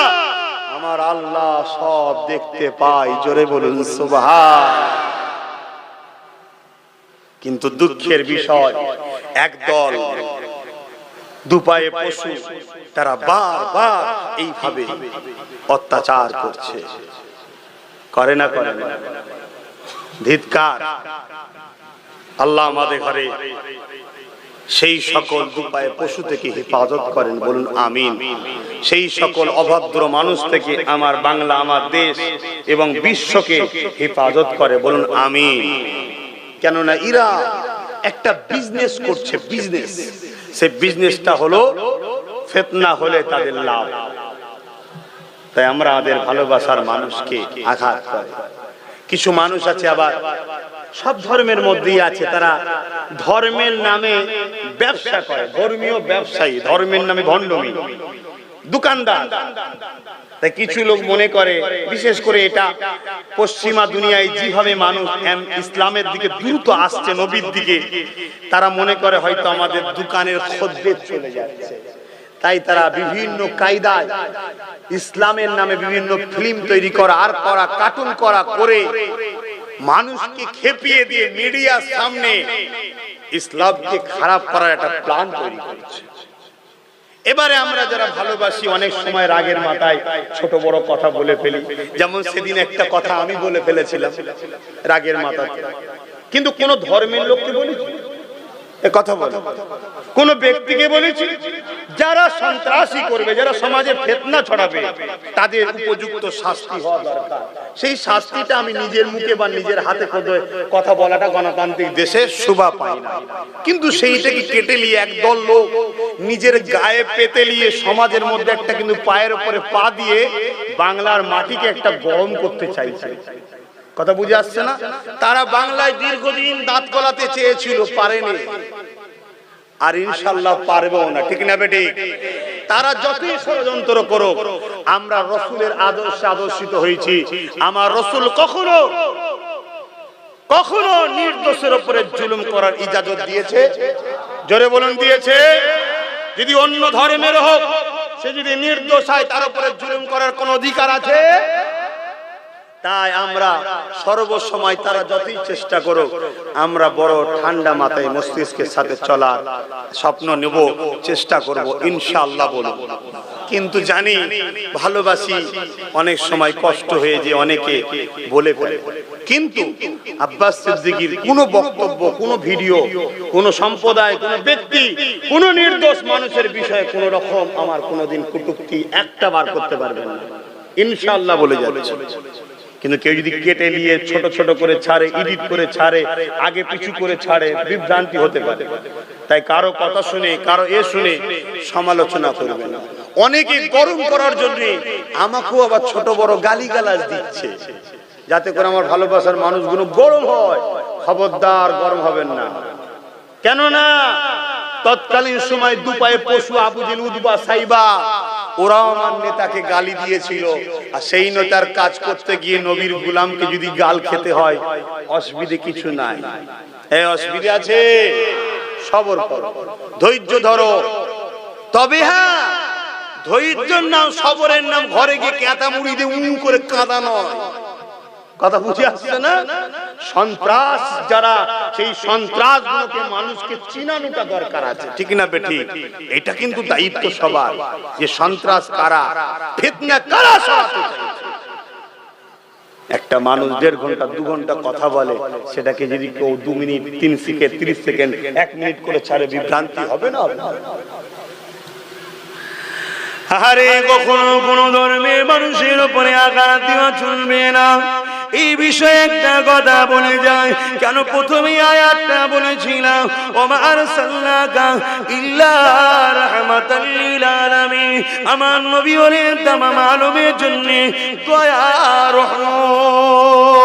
আমার আল্লাহ সব দেখতে পায়। জোরে বলুন সুবহান। কিন্তু দুঃখের বিষয়, একদল দুপায়ে পশু তারা বারবার এইভাবে অত্যাচার করছে। করে না? করে না? ধিক্কার। আল্লাহ আমাদের ঘরে সেই সকল দুপায়ে পশু থেকে হেফাজত করেন, বলুন আমিন। সেই সকল অভদ্র মানুষ থেকে আমার বাংলা, আমার দেশ এবং বিশ্বকে হেফাজত করে, বলুন আমিন। কেননা এরা একটা বিজনেস করছে, বিজনেস। সেই বিজনেসটা হলো ফিতনা হলে তাদের লাভ। তাই আমরা আমাদের ভালোবাসার মানুষকে আঘাত করে। কিছু মানুষ আছে আবার সব ধর্মের মধ্যেই আছে, তারা ধর্মের নামে ব্যবসা করে, ধর্মীয় ব্যবসায়ী, ধর্মের নামে ভণ্ডমি, দোকানদার। তাই কিছু লোক মনে করে, বিশেষ করে এটা পশ্চিমা দুনিয়ায় যেভাবে মানুষ ইসলামের দিকে দ্রুত আসছে, নবীর দিকে, তারা মনে করে হয়তো আমাদের দোকানের খদ্দের চলে যাচ্ছে। তাই তারা বিভিন্ন কায়দায় ইসলামের নামে বিভিন্ন ফিল্ম তৈরি করা আর করা, কার্টুন করা করে মানুষকে খেপিয়ে দিয়ে মিডিয়ার সামনে ইসলামকে খারাপ করার একটা প্ল্যান তৈরি করছে। এবারে আমরা যারা ভালোবাসি অনেক সময় রাগের মাথায় ছোট বড় কথা বলে ফেলি। যেমন সেদিন একটা কথা আমি বলে ফেলেছিলাম রাগের মাথায়, কিন্তু কোন ধর্মের লোককে বলেছি এ কথা বলে, কোন ব্যক্তিকে বলেছি? যারা সন্ত্রাসী করবে, যারা সমাজে ফিতনা ছড়াবে, তাদের উপযুক্ত শাস্তি হওয়া দরকার। সেই শাস্তিটা আমি নিজের মুখে বা নিজের হাতে কথা বলাটা গণতান্ত্রিক দেশে শোভা পাই না, কিন্তু সেইটাকে কেটে নিয়ে একদল লোক নিজের গায়ে পেতে নিয়ে সমাজের মধ্যে একটা কিন্তু পায়ের উপরে পা দিয়ে বাংলার মাটিকে একটা গরম করতে চাইছে। কথা বুঝে আসছে না? তারা বাংলায় দীর্ঘদিন দাঁত গলাতে চেয়েছিল, পারেনি, আর ইনশাআল্লাহ পারবেও না। ঠিক না বেঠিক? তারা যতই ষড়যন্ত্র করুক, আমরা রাসূলের আদর্শে আদর্শিত হয়েছি। আমার রাসূল কখনো কখনো নির্দোষের উপরে জুলুম করার ইজাজত দিয়েছে? জোরে বলুন, দিয়েছে? যদি অন্য ধর্মের হোক, সে যদি নির্দোষ হয়, তার উপরে জুলুম করার কোন অধিকার আছে? তাই আমরা সর্বসময় তারা যতই চেষ্টা করো, আমরা বড় ঠান্ডা মাথায় মস্তিষ্কের সাথে চলার স্বপ্ন নেব, চেষ্টা করব ইনশাআল্লাহ বলব। কিন্তু জানি ভালোবাসি, অনেক সময় কষ্ট হয়ে যে অনেকে বলে ফেলে। কিন্তু আব্বাস সিদ্দিকীর কোনো বক্তব্য, কোনো ভিডিও, কোনো সম্প্রদায়, কোনো ব্যক্তি, কোনো নির্দোষ মানুষের বিষয়ে কোনো রকম আমার কোনোদিন কটূক্তি একটা বার করতে পারবেন না ইনশাআল্লাহ বলে যাচ্ছে। কিন্তু কেউ যদি কেটে নিয়ে ছোট ছোট করে ছাড়ে, এডিট করে ছাড়ে, আগে পিছু করে ছাড়ে, বিভ্রান্তি হতে পারে। তাই কারো কথা শুনে, কারো শুনে সমালোচনা করবে না। অনেকে গরম করার জন্য আমাকেও আবার ছোট বড় গালিগালাজ দিচ্ছে, যাতে করে আমার ভালোবাসার মানুষগুলো গরম হয়। খবরদার গরম হবেন না। কেননা তৎকালীন সময় দুপায়ে পশু আবু জেল, উতবা, সাইবা, ওরাও আমার নেতাকে গালি দিয়েছিল। আর সেই নেতার কাজ করতে গিয়ে নবীর গোলামকে যদি গাল খেতে হয়, অসুবিধে কিছু নাই। এই অসুবিধা আছে? সবর করো, ধৈর্য ধরো। তবে হ্যাঁ, ধৈর্যের নাম, সবরের নাম ঘরে গিয়ে কেতা মুড়ি দিয়ে উম করে কাঁদা নয়। কথা বুঝে আসছে না? সন্ত্রাস যারা, সেই সন্ত্রাসগুলোকে মানুষকে চিনানোটা দরকার আছে। ঠিক না বেঠিক? এটা কিন্তু দায়িত্ব সবার, যে সন্ত্রাস কারা, ফিতনা কারা সরাতে চাইছে। একটা মানুষ 1.5 ঘন্টা 2 ঘন্টা কথা বলে, সেটাকে যদি কেউ 2 মিনিট 3 সেকেন্ড 30 সেকেন্ড 1 মিনিট করে ছাড়ে, বিভ্রান্তি হবে না? আরে কখনো কোন ধর্মের মানুষের উপরে আঘাত দেওয়া চলবে না। এই বিষয়ে একটা কথা বলে যায়, কেন প্রথমে আয়াতটা বলেছিলাম, ওমা আরসালনাকা ইল্লা রাহমাতাল লিল আলামিন। আমার নবী হলেন তামাম আলমের জন্য দয়া, রহমত।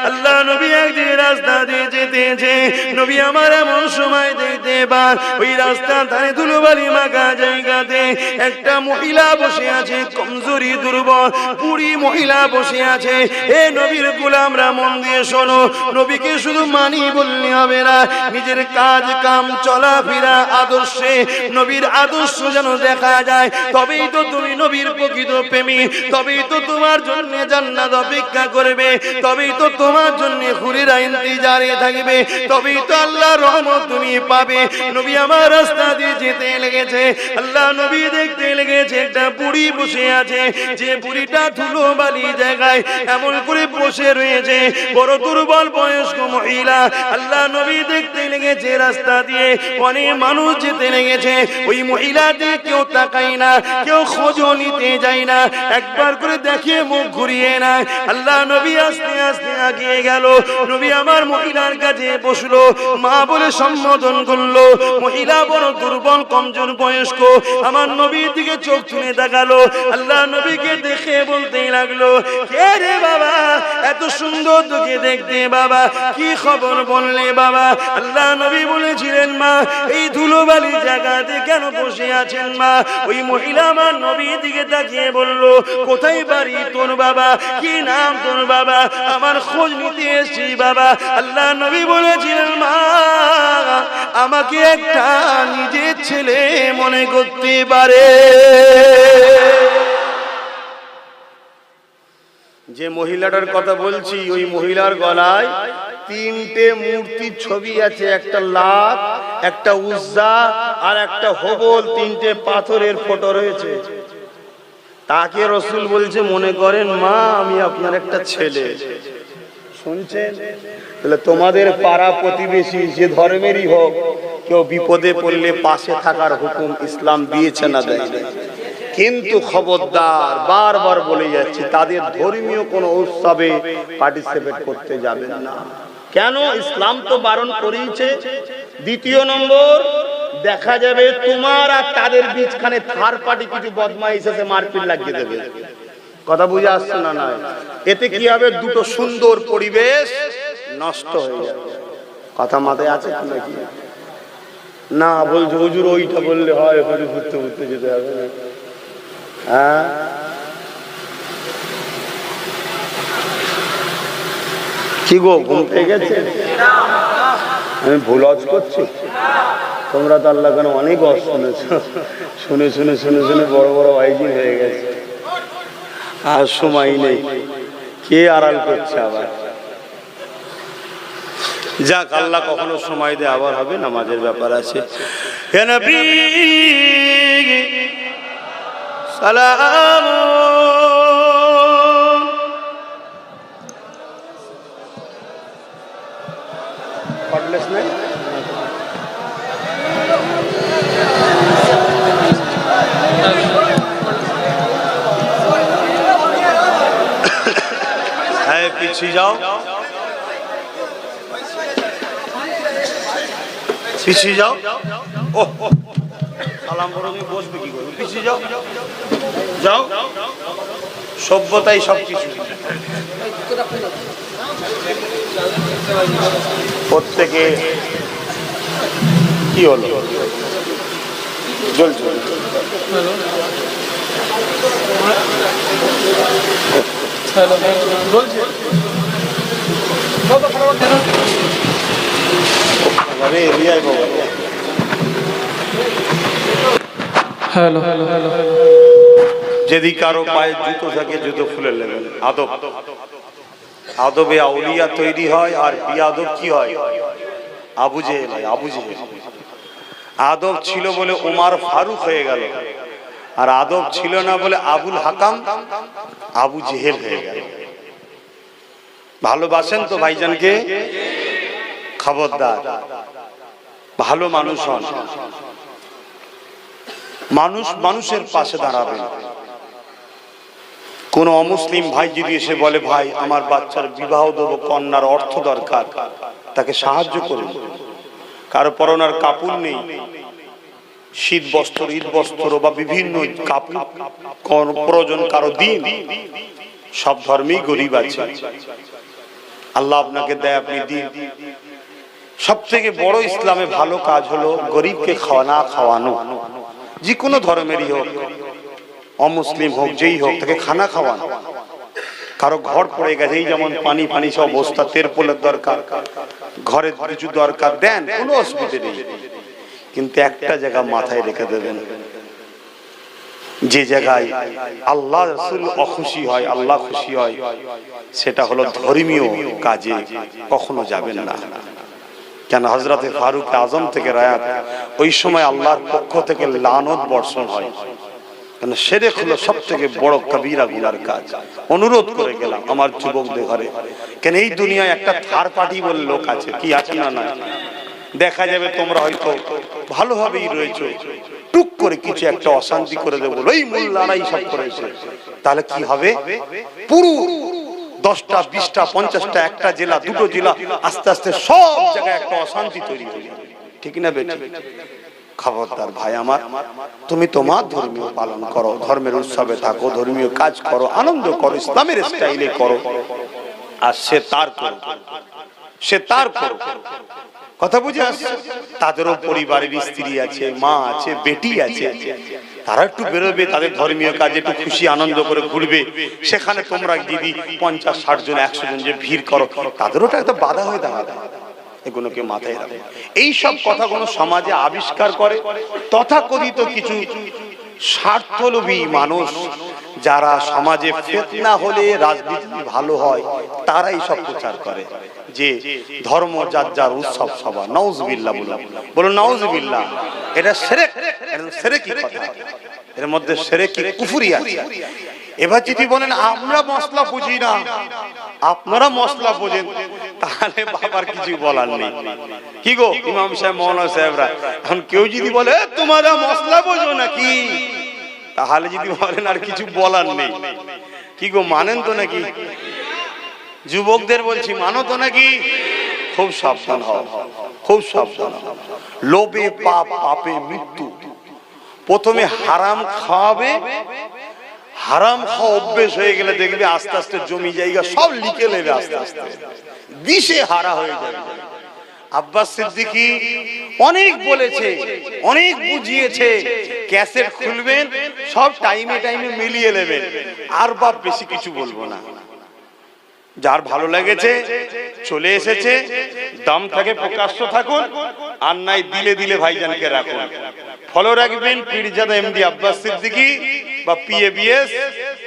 আল্লাহ নবী একদিন রাস্তা দিয়ে যেতেছে, নবী আমার এমন সময় দেখতে পান, ওই রাস্তার ধারে ধুলোবালি মাখা জায়গাতে একটা মহিলা বসে আছে, কমজোরি, দুর্বল, বুড়ি মহিলা বসে আছে। এ নবীর গোলামরা মন দিয়ে শোনো, নবীকে শুধু মানি বললে হবে না, নিজের কাজ কাম চলাফেরা আদর্শে নবীর আদর্শ যেন দেখা যায়। তবেই তো তুমি নবীর প্রকৃত প্রেমী, তবেই তো তোমার জন্য জান্নাত অপেক্ষা করবে, তবেই তো তোমার জন্য হুরিরা ইন্তজারে থাকবে, তবেই তো আল্লাহর রহমত তুমি পাবে। নবী আমার রাস্তা দিয়ে যেতে লেগেছে, আল্লাহ নবী দেখতে লেগেছে একটা বুড়ি বসে আছে, যে বুড়িটা ধুলো বালি জায়গায় এমন করে বসে রয়েছে, বড় দুর্বল বয়স্ক মহিলা। আল্লাহ নবী দেখতে লেগেছে রাস্তা দিয়ে অনেক মানুষ যেতে লেগেছে, ওই মহিলাটি কেউ তাকায় না, কেউ খোঁজও নিতে যায় না, একবার করে দেখে মুখ ঘুরিয়ে না। আল্লাহ নবী আস্তে আস্তে আগিয়ে গেল, নবী আমার মহিলার কাছে বসলো, মা বলে সম্বোধন করলো। মহিলা বড় দুর্বল, কমজোর বয়স্ক, আমার নবীর দিকে চোখ তুলে তাকালো। আল্লাহ নবীকে দেখে বলতেই লাগলো, কে রে বাবা, এত সুন্দর তোকে দেখতে বাবা, কি খবর বললে বাবা? আল্লাহ নবী বলেছিলেন, মা এই ধুলোবালি জায়গাতে কেন বসে আছেন মা? ওই মহিলা আমার নবীর দিকে তাকিয়ে বলল, কোথায় বাড়ি তোর বাবা, কি নাম তোর বাবা? বাবা, আমার খোঁজ নিতে এসেছি বাবা। আল্লাহ নবী বলেছিলেন, মা আমাকে একটা নিজের ছেলে মনে করতে পারে। যে মহিলাটার কথা বলছি, ওই মহিলার গলায় 3টে মূর্তির ছবি আছে, একটা লাত, একটা উজ্জা আর একটা হবল, 3টে পাথরের ফটো রয়েছে। তাকে রসুল বলছে, মনে করেন মা আমি আপনার একটা ছেলে। শুনছেন? তাহলে তোমাদের পাড়া প্রতিবেশী যে ধর্মেরই হোক, কেউ বিপদে পড়লে পাশে থাকার হুকুম ইসলাম দিয়েছে না দেয়? কিন্তু খবরদার, বারবার বলে যাচ্ছি, তাদের ধর্মীয় কোনো উৎসবে পার্টিসিপেট করতে যাবেন না। কেন? ইসলাম তো বারণ করেছে। দ্বিতীয় নম্বর, দেখা যাবে তোমার আর তাদের বিচখানে থার্ড পার্টি কিছু বদমাইশ এসে মারপিট লাগিয়ে দেবে। কথা বুঝে আসছে না? নয়, এতে কি হবে? দুটো সুন্দর পরিবেশ নষ্ট হয়ে যাবে। কথা মাথায় আছে কি নাকি? না বলছে হুজুর ওইটা বললে হয়, ওখানে ঘুরতে ঘুরতে যেতে হবে না। হ্যাঁ, কি গো ঘুম পেয়ে গেছে? আমি ভুল আজ করছি? তোমরা তো আল্লাহ কেন অনেক অস শুনেছ, শুনে শুনে শুনে শুনে বড় বড় ভাইজি হয়ে গেছে। আর সময় নেই, কে আড়াল করছে আবার? যাক, আল্লাহ কখনো সময় দেয়, আবার হবে, নামাজের ব্যাপার আছে। হে নবী সালাম, পড়লেস নাই? হ্যাঁ, পিছিয়ে যাও, পিছিয়ে যাও। ও সালাম বড়, তুমি বসবে কি করবে? পিছিয়ে যাও, যাও। সভ্যতাই সবকিছু। প্রত্যেকে কি হলো? চলছে যদি কারো পায়ে জুতো থাকে, জুতো খুলে নেবেন। আদব, আদবে আউলিয়া তৈরি হয়। আর বিয়াদব কি হয়? আবু জেহেল। আবু জেহেল আদব ছিল বলে ওমর ফারুক হয়ে গেল, আর আদব ছিল না বলে আবুল হাকাম আবু জেহেল হয়ে গেল। ভালোবাসেন তো ভাইজানকে? খবরদার, ভালো মানুষ হন। মানুষ মানুষের পাশে দাঁড়াবেন। কোন অমুসলিম ভাই যদি এসে বলে, ভাই আমার বাচ্চার বিবাহ দেবো, কন্যার অর্থ দরকার, তাকে সাহায্য করুন। কারো পরনার কাপড় নেই, শীত বস্ত্র, ঈদ বস্ত্র বা বিভিন্ন কাপড় প্রয়োজন, কারো দিন। সব ধর্মেই গরিব আছে, আল্লাহ আপনাকে দেয়, আপনি দিন। সব থেকে বড় ইসলামে ভালো কাজ হলো গরিবকে খাওয়ানো খাওয়ানো। যে কোনো ধর্মেরই হোক, অমুসলিম হোক, যেই হোক, তাকে খানা খাওয়ানো। কারো ঘর পড়ে গেছে, এই যেমন পানি পানি সব অবস্থা, তেরপোলের দরকার, ঘরের কিছু দরকার, দেন, কোনো অসুবিধা নেই। কিন্তু একটা জায়গা মাথায় রেখে দেবেন, যে জায়গায় আল্লাহ রাসূল অখুশি হয়, আল্লাহ খুশি হয়, সেটা হলো ধর্মীয় কাজে কখনো যাবেন না। কেন? হযরতে ফারুক আজম থেকে রায়াত, ওই সময় আল্লাহর পক্ষ থেকে লানত বর্ষণ হয়। কেন? শিরক হলো সব থেকে বড় কবিরা গুনার কাজ। অনুরোধ করে গেলাম আমার যুবকদের ঘরে, কেন এই দুনিয়ায় একটা থার্ড পার্টি বলে লোক আছে, কি আছে না? না, দেখা যাবে তোমরা হয়তো ভালোভাবেই রয়েছো, টুক করে কিছু একটা অশান্তি করে দেবো, ওই মোল্লারাই সব করেছে, তাহলে কি হবে? পুরো 10টা 20টা 50টা, একটা জেলা, দুটো জেলা, আস্তে আস্তে সব জায়গায় একটা অশান্তি তৈরি হয়ে যাবে। ঠিক না বেটি? খবরদার ভাই আমার, তুমি তোমার ধর্মীয় পালন করো, ধর্মের উৎসবে থাকো, ধর্মীয় কাজ করো, আনন্দ করো, ইসলামের স্টাইলে করো, আর সে তার করো, সে তার করো। কথা বুঝে আসছে? তাদেরও পরিবারের স্ত্রী আছে, মা আছে, বেটি আছে, তারা একটু বেরোবে, তাদের ধর্মীয় কাজে একটু খুশি আনন্দ করে ঘুরবে। সেখানে তোমরা দিদি 50-60 জন 100 জন যে ভিড় করো, তাদেরও একটা বাধা হয়ে দাঁড়াবে। এগুলোকে মাথায় রাখো। এইসব কথাগুলো সমাজে আবিষ্কার করে তথাকথিত কিছু স্বার্থলোভী মানুষ, যারা সমাজে ফিতনা হলে রাজনীতি ভালো হয়, তারাই সব প্রচার করে যে ধর্ম যার যার উৎসব সভা। নাউজুবিল্লাহ বলুন নাউজুবিল্লাহ। এটা শিরক, এটা শিরকি কথা, এর মধ্যে শিরকি কুফরি আছে। এবার যদি বলেন আমরা মশলা বুঝি না, আপনারা মশলা বোঝেন, তাহলে বাবার কিছু বলার নেই। কি গো ইমাম সাহেব, মৌলানা সাহেবরা, এখন কেউ যদি বলে তোমরা মশলা বোঝো নাকি, তাহলে যদি বলেন আর কিছু বলার নেই। কি গো মানেন তো নাকি? যুবকদের বলছি, মানো তো নাকি? খুব সাবধান হও, খুব সাবধান হও। লোভে পাপ, পাপে মৃত্যু। প্রথমে হারাম খাওয়াবে, হারাম খাওয়া অভ্যেস হয়ে গেলে দেখবে আস্তে আস্তে জমি জায়গা সব লিখে নেবে, আস্তে আস্তে দিশে হারা হয়ে যাবে। আব্বাস সিদ্দিকী অনেক বলেছে, অনেক বুঝিয়েছে, ক্যাসেট খুলবেন সব টাইমে টাইমে মিলিয়ে নেবেন, আর বাপ বেশি কিছু বলবো না। যার ভালো লেগেছে চলে এসেছে, দাম থাকে প্রকাশ্য থাকুন, আর নাই দিলে দিলে ভাইজানকে রাখুন। ফলো রাখবেন পীরজাদা এমডি আব্বাস সিদ্দিকী বা পিএবিএস,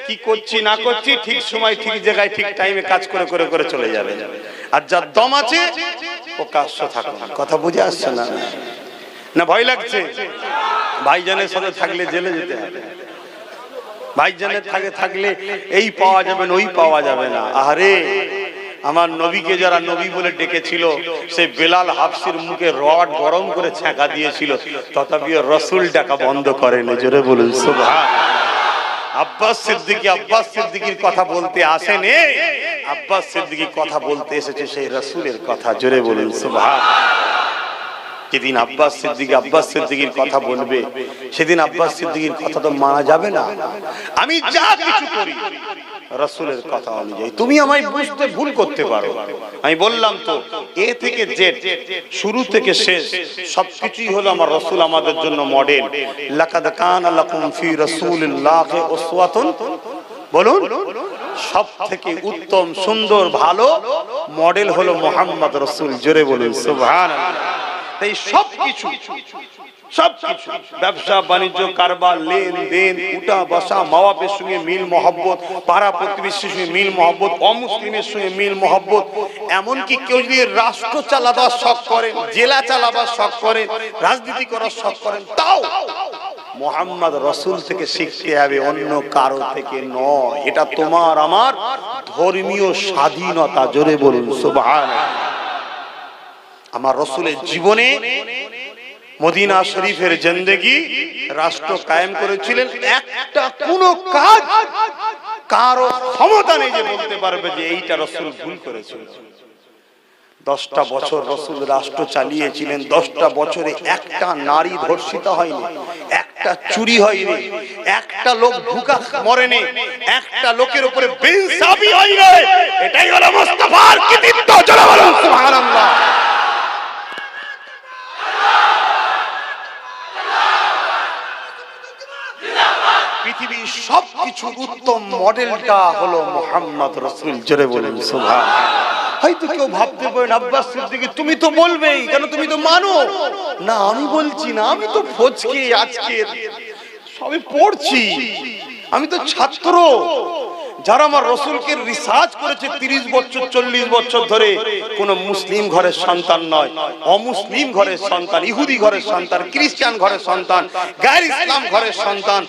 কি করছি না করছি ঠিক সময় ঠিক জায়গায় ঠিক টাইমে কাজ করে করে করে চলে যাবে। আর যার দম আছে প্রকাশ্য থাকুন। কথা বুঝে আসছে না? না ভয় লাগছে? ভাইজানের সাথে থাকলে জেলে যেতে হবে। ভাইজানের থাকলে এই পাওয়া যাবে না, ওই পাওয়া যাবে না। আরে আমার নবীকে যারা নবী বলে ডেকেছিল, সেই বেলাল হাফসির মুখে রড গরম করে ছ্যাঁকা দিয়েছিল, তথাপিও রসুল ডাকা বন্ধ করেনি। জোরে বলুন সুবহান। আব্বাস সিদ্দিকীর কথা বলতে আসেনি, আব্বাস সিদ্দিকী কথা বলতে এসেছে সেই রসুলের কথা। জোরে বলুন সুবহান। যেদিন আব্বাস সিদ্দিকীর কথা বলবে, সেদিন আব্বাস সিদ্দিকীর কথা তো মানা যাবে না। আমি যা কিছু করি রাসূলের কথা অনুযায়ী। তুমি আমায় বুঝতে ভুল করতে পারো, আমি বললাম তো এ থেকে জেড, শুরু থেকে শেষ সবকিছুই হলো আমার রাসূল আমাদের জন্য মডেল। লাকাদ কানা লাকুম ফি রাসূলিল্লাহি উসওয়াতুন, বলুন সব থেকে উত্তম সুন্দর ভালো মডেল হলো মুহাম্মদ রাসূল। জোরে বলুন সুবহানাল্লাহ। তাই সবকিছু ব্যবসা বাণিজ্য কারবার লেনদেন উঠা বসা মা বাপের সঙ্গে মিল মহব্বত, পাড়া প্রতিবেশীর সঙ্গে মিল মহব্বত, অমুসলিমের সঙ্গে মিল মহব্বত, এমনকি কেউ যদি রাষ্ট্র চালাবার শখ করেন, জেলা চালাবার শখ করেন, রাজনীতি করার শখ করেন, তাও মুহাম্মদ রাসূল থেকে শিখতে হবে, অন্য কারো থেকে নয়। এটা তোমার আমার ধর্মীয় স্বাধীনতা। জোরে বলুন সুবহানাল্লাহ। আমার রাসূলের জীবনে মদিনা শরীফের জিন্দেগি রাষ্ট্র কায়েম করেছিলেন। একটা কোনো কাজ কারো ক্ষমতা নেই যে বলতে পারবে যে এইটা রাসূল ভুল করেছিল। 10টা বছর রাসূল রাষ্ট্র চালিয়েছিলেন। 10টা বছরে একটা নারী ধর্ষিত হয়নি, একটা চুরি হয়নি, একটা লোক ভুকা মরেনি, একটা লোকের উপরে বেইনসাফি হয়নি। এটাই হলো মুস্তাফার কৃতিত্ব। জোরে বলুন সুবহানাল্লাহ। পৃথিবীর সবকিছু উত্তম মডেলটা হলো মুহাম্মদ রাসূল। জোরে বলুন সুবহানাল্লাহ। হয়তো কেউ ভাবতে পারেন আব্বাস সিদ্দিকী তুমি তো বলবেই, কেন তুমি তো মানো না। আমি বলছি না, আমি তো ফজকে আজকে সবে পড়ছি, আমি তো ছাত্র। যারা আমার রাসূলকে রিসার্চ করেছে 30 বছর 40 বছর ধরে, কোন মুসলিম ঘরের সন্তান নয়, অমুসলিম ঘরের সন্তান, ইহুদি ঘরের সন্তান, খ্রিস্টান ঘরের সন্তান, গায়র ইসলাম ঘরের সন্তান,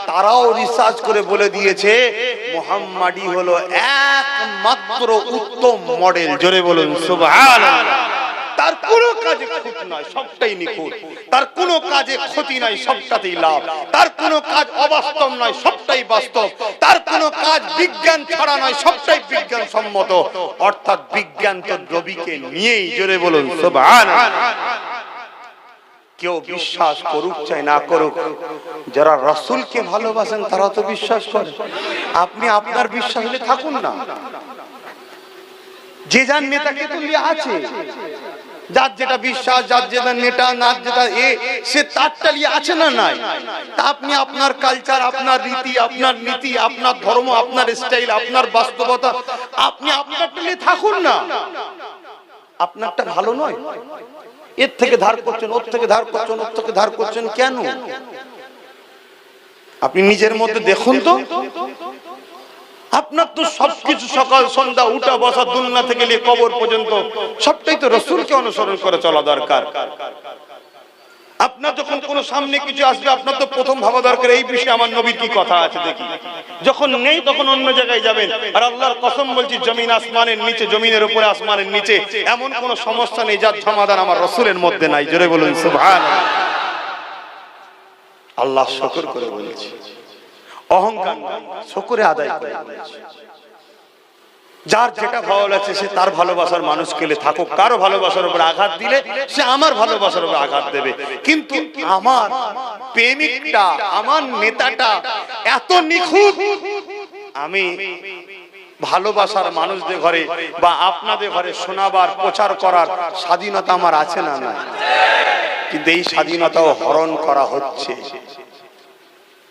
তারাও রিসার্চ করে বলে দিয়েছে মুহাম্মাদি হলো একমাত্র উত্তম মডেল। জোরে বলুন সুবহানাল্লাহ। তার কোনো কাজে ক্ষতি নয়, সবটাই নিখুঁত। তার কোনো কাজে ক্ষতি নাই, সবটাতেই লাভ। তার কোনো কাজ অবাস্তব নয়, সবটাই বাস্তব। তার কোনো কাজ বিজ্ঞান ছাড়া নয়, সবটাই বিজ্ঞান সম্মত। অর্থাৎ বিজ্ঞান তো নবীকে নিয়েই। জোরে বলুন সুবহানাল্লাহ। কেউ বিশ্বাস করুক চাই না করুক, যারা রাসূলকে ভালোবাসেন তারা তো বিশ্বাস করে। আপনি আপনার বিশ্বাস হলে থাকুন না। যে যার নেতাকে তুলে আছে, যার যেটা বিশ্বাস, যার যেটা নেটা, না যেটা সে তারটা নিয়ে আছে না নাই? তা আপনি আপনার কালচার, আপনার রীতি, আপনার নীতি, আপনার ধর্ম, আপনার স্টাইল, আপনার বাস্তবতা, আপনি আপনারটা নিয়ে থাকুন না। আপনারটা ভালো নয়, এর থেকে ধার করছেন, ওর থেকে ধার করছেন, ওর থেকে ধার করছেন কেন? আপনি নিজের মধ্যে দেখুন তো। আপনার তো সবকিছু সকাল সন্ধ্যা উঠা বসা দুনিয়া থেকে নিয়ে কবর পর্যন্ত সবটাই তো রাসূলকে অনুসরণ করে চলা দরকার। আপনার যখন কোনো সামনে কিছু আসবে, আপনার তো প্রথম ভাবা দরকার এই বিষয়ে আমার নবীর কি কথা আছে দেখি। যখন নেই তখন অন্য জায়গায় যাবেন। আর আল্লাহর কসম বলছি, জমিন আসমানের নিচে, জমিনের উপরে আসমানের নিচে এমন কোন সমস্যা নেই যার সমাধান আমার রাসূলের মধ্যে নাই। জোরে বলুন সুবহানাল্লাহ। আল্লাহ শুকর করে বলছি, অহংকার শুকরে আদায় করে বলছি। যার যেটা ভালো লাগছে সে তার ভালোবাসার মানুষকে থাকুক। কারো ভালোবাসার উপর আঘাত দিলে সে আমার ভালোবাসার উপর আঘাত দেবে, কিন্তু আমার প্রেমিকটা, আমার নেতাটা এত নিখুঁত, আমি ভালোবাসার মানুষদের ঘরে বা আপনাদের ঘরে শোনাবার, প্রচার করার স্বাধীনতা আমার আছে না? না। কিন্তু এই স্বাধীনতাও হরণ করা হচ্ছে,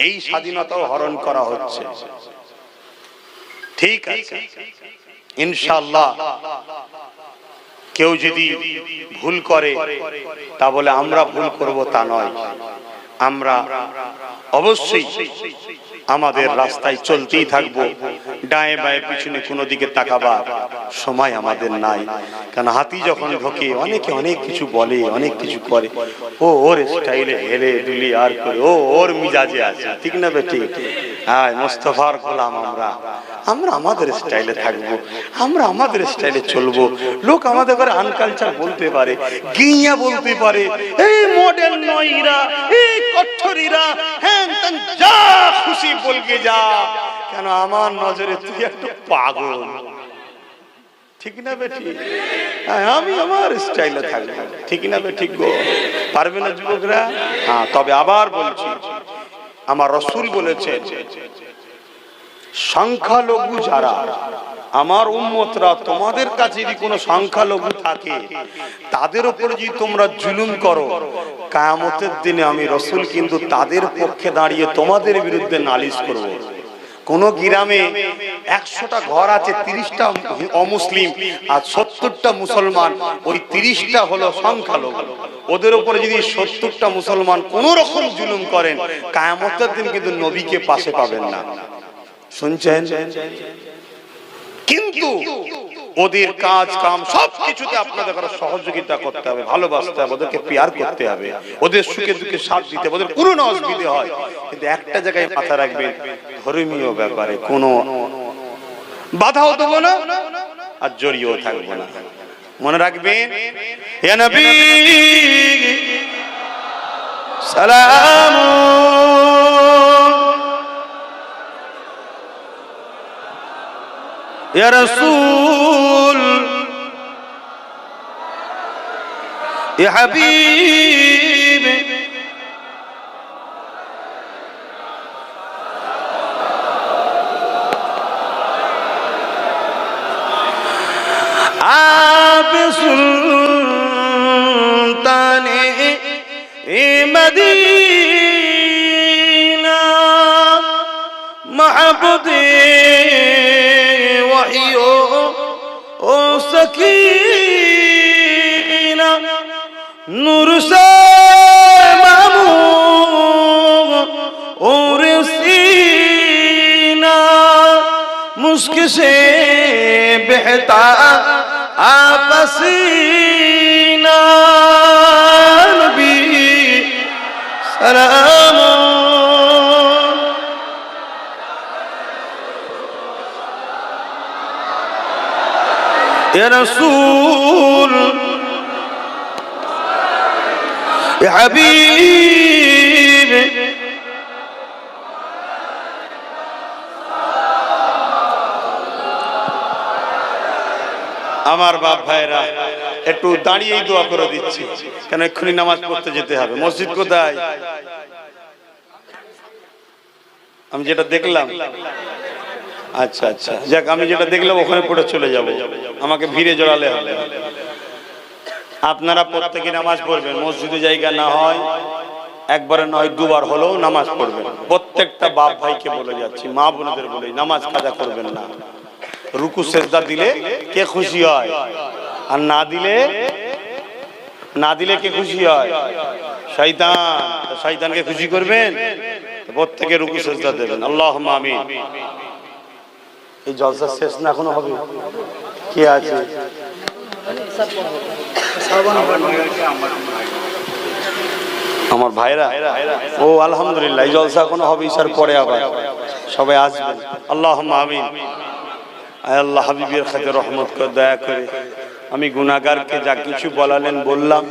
এই স্বাধীনতাও হরণ করা হচ্ছে। ঠিক আছে, ইনশাআল্লাহ কেউ যদি ভুল করে তা বলে আমরা ভুল করব তা নয়। আমরা অবশ্যই আমাদের রাস্তায় চলতেই থাকবো, ডায়ে বায়ে পিছনে কোনো দিকে তাকাবার সময় আমাদের নাই। কারণ হাতি যখন ঢোকে অনেকে অনেক কিছু বলে, অনেক কিছু করে, ও ওর স্টাইলে হেলে দুলি আর করে, ও ওর মিজাজে আছে, ঠিক না বেটি? হ্যাঁ, মুস্তাফার গোলাম আমরা, আমরা আমাদের স্টাইলে থাকবো, আমরা আমাদের স্টাইলে চলবো। লোক আমাদের ঘরে আনকালচার বলতে পারে, গিয়া বলতে পারে, এই মডেল নয়রা, এই কঠোরীরা, হ্যাঁ যা খুশি বলকে যা, কেন আমার নজরে তুই একটু পাগল, ঠিক না বেটি? আমি আমার স্টাইলে থাকবো, ঠিক না বেটি গো? পারবে না যুবকরা? হ্যাঁ, তবে আবার বলছি, আমার রাসূল বলেছেন, সংখ্যালঘু যারা আমার উম্মতরা, তোমাদের কাছে যদি কোনো সংখ্যালঘু থাকে তাদের উপর যদি তোমরা জুলুম করো, কিয়ামতের দিনে আমি রাসূল কিন্তু তাদের পক্ষে দাঁড়িয়ে তোমাদের বিরুদ্ধে নালিশ করব। কোন গ্রামে 100টা ঘর আছে, 30টা অমুসলিম আর 70টা মুসলমান, ওই 30টা হলো সংখ্যালঘু। ওদের উপরে যদি 70টা মুসলমান কোন রকম জুলুম করেন, কিয়ামতের দিন কিন্তু নবীকে পাশে পাবেন না। শুনছেন? কিন্তু ওদের কাজ কাম সবকিছুতে আপনাদের সহযোগিতা করতে হবে, ভালোবাসতে হবে, ওদেরকে পিয়ার করতে হবে, ওদের সুখে দুঃখে সাথ দিতে হবে, ওদের কোনো না অসুবিধে হয়। কিন্তু একটা জায়গায় মাথা রাখবেন, ধর্মীয় ব্যাপারে কোনো বাধাও দেবো না আর জড়িয়েও থাকবো না। মনে রাখবেন, ইয়া নবী সালাম, ইয়া রাসূল, ইয়া হাবিব, আপ সুলতানে মদিনা, মাহবুবে ও সকিনা, নূর সে মামু और सीना, मुस्क से बहता आपसीना, नबी सलाम, या रसूल, या हबीब। আমার বাপ ভাইরা একটু দাঁড়িয়েই দোয়া করে দিচ্ছি, কেন এক্ষুনি নামাজ পড়তে যেতে হবে। মসজিদ কোথায়? আমি যেটা দেখলাম, আচ্ছা আচ্ছা, যাক, আমি যেটা দেখলাম ওখানে পড়ে চলে যাব, আমাকে ভিড়ে জড়ালে হবে। আপনারা প্রত্যেকে নামাজ পড়বেন, মসজিদে জায়গা না হয় একবারে নয় দুবার হলেও নামাজ পড়বেন। প্রত্যেকটা বাপ ভাইকে বলে যাচ্ছি, মা বোনদের বলে নামাজ কাজা করবেন না। রুকু সেজদা দিলে কে খুশি হয়, আর না দিলে কে খুশি হয়? শয়তান। শয়তানকে খুশি করবেন, প্রত্যেকে রুকু সেজদা দেবেন। আল্লাহুম্মা আমিন। এই জলসা শেষ না এখনো হবে? কে আছে? আমার ভাইরা, ও আলহামদুলিল্লাহ, এই জলসা এখনো হবে, ইশার পরে আবার সবাই আসবেন। আল্লাহুম্মা আমিন। আয় আল্লাহ, হাবিবের খাতে রহমত করে দয়া করে আমি গুনাহগারকে যা কিছু বলালেন বললাম,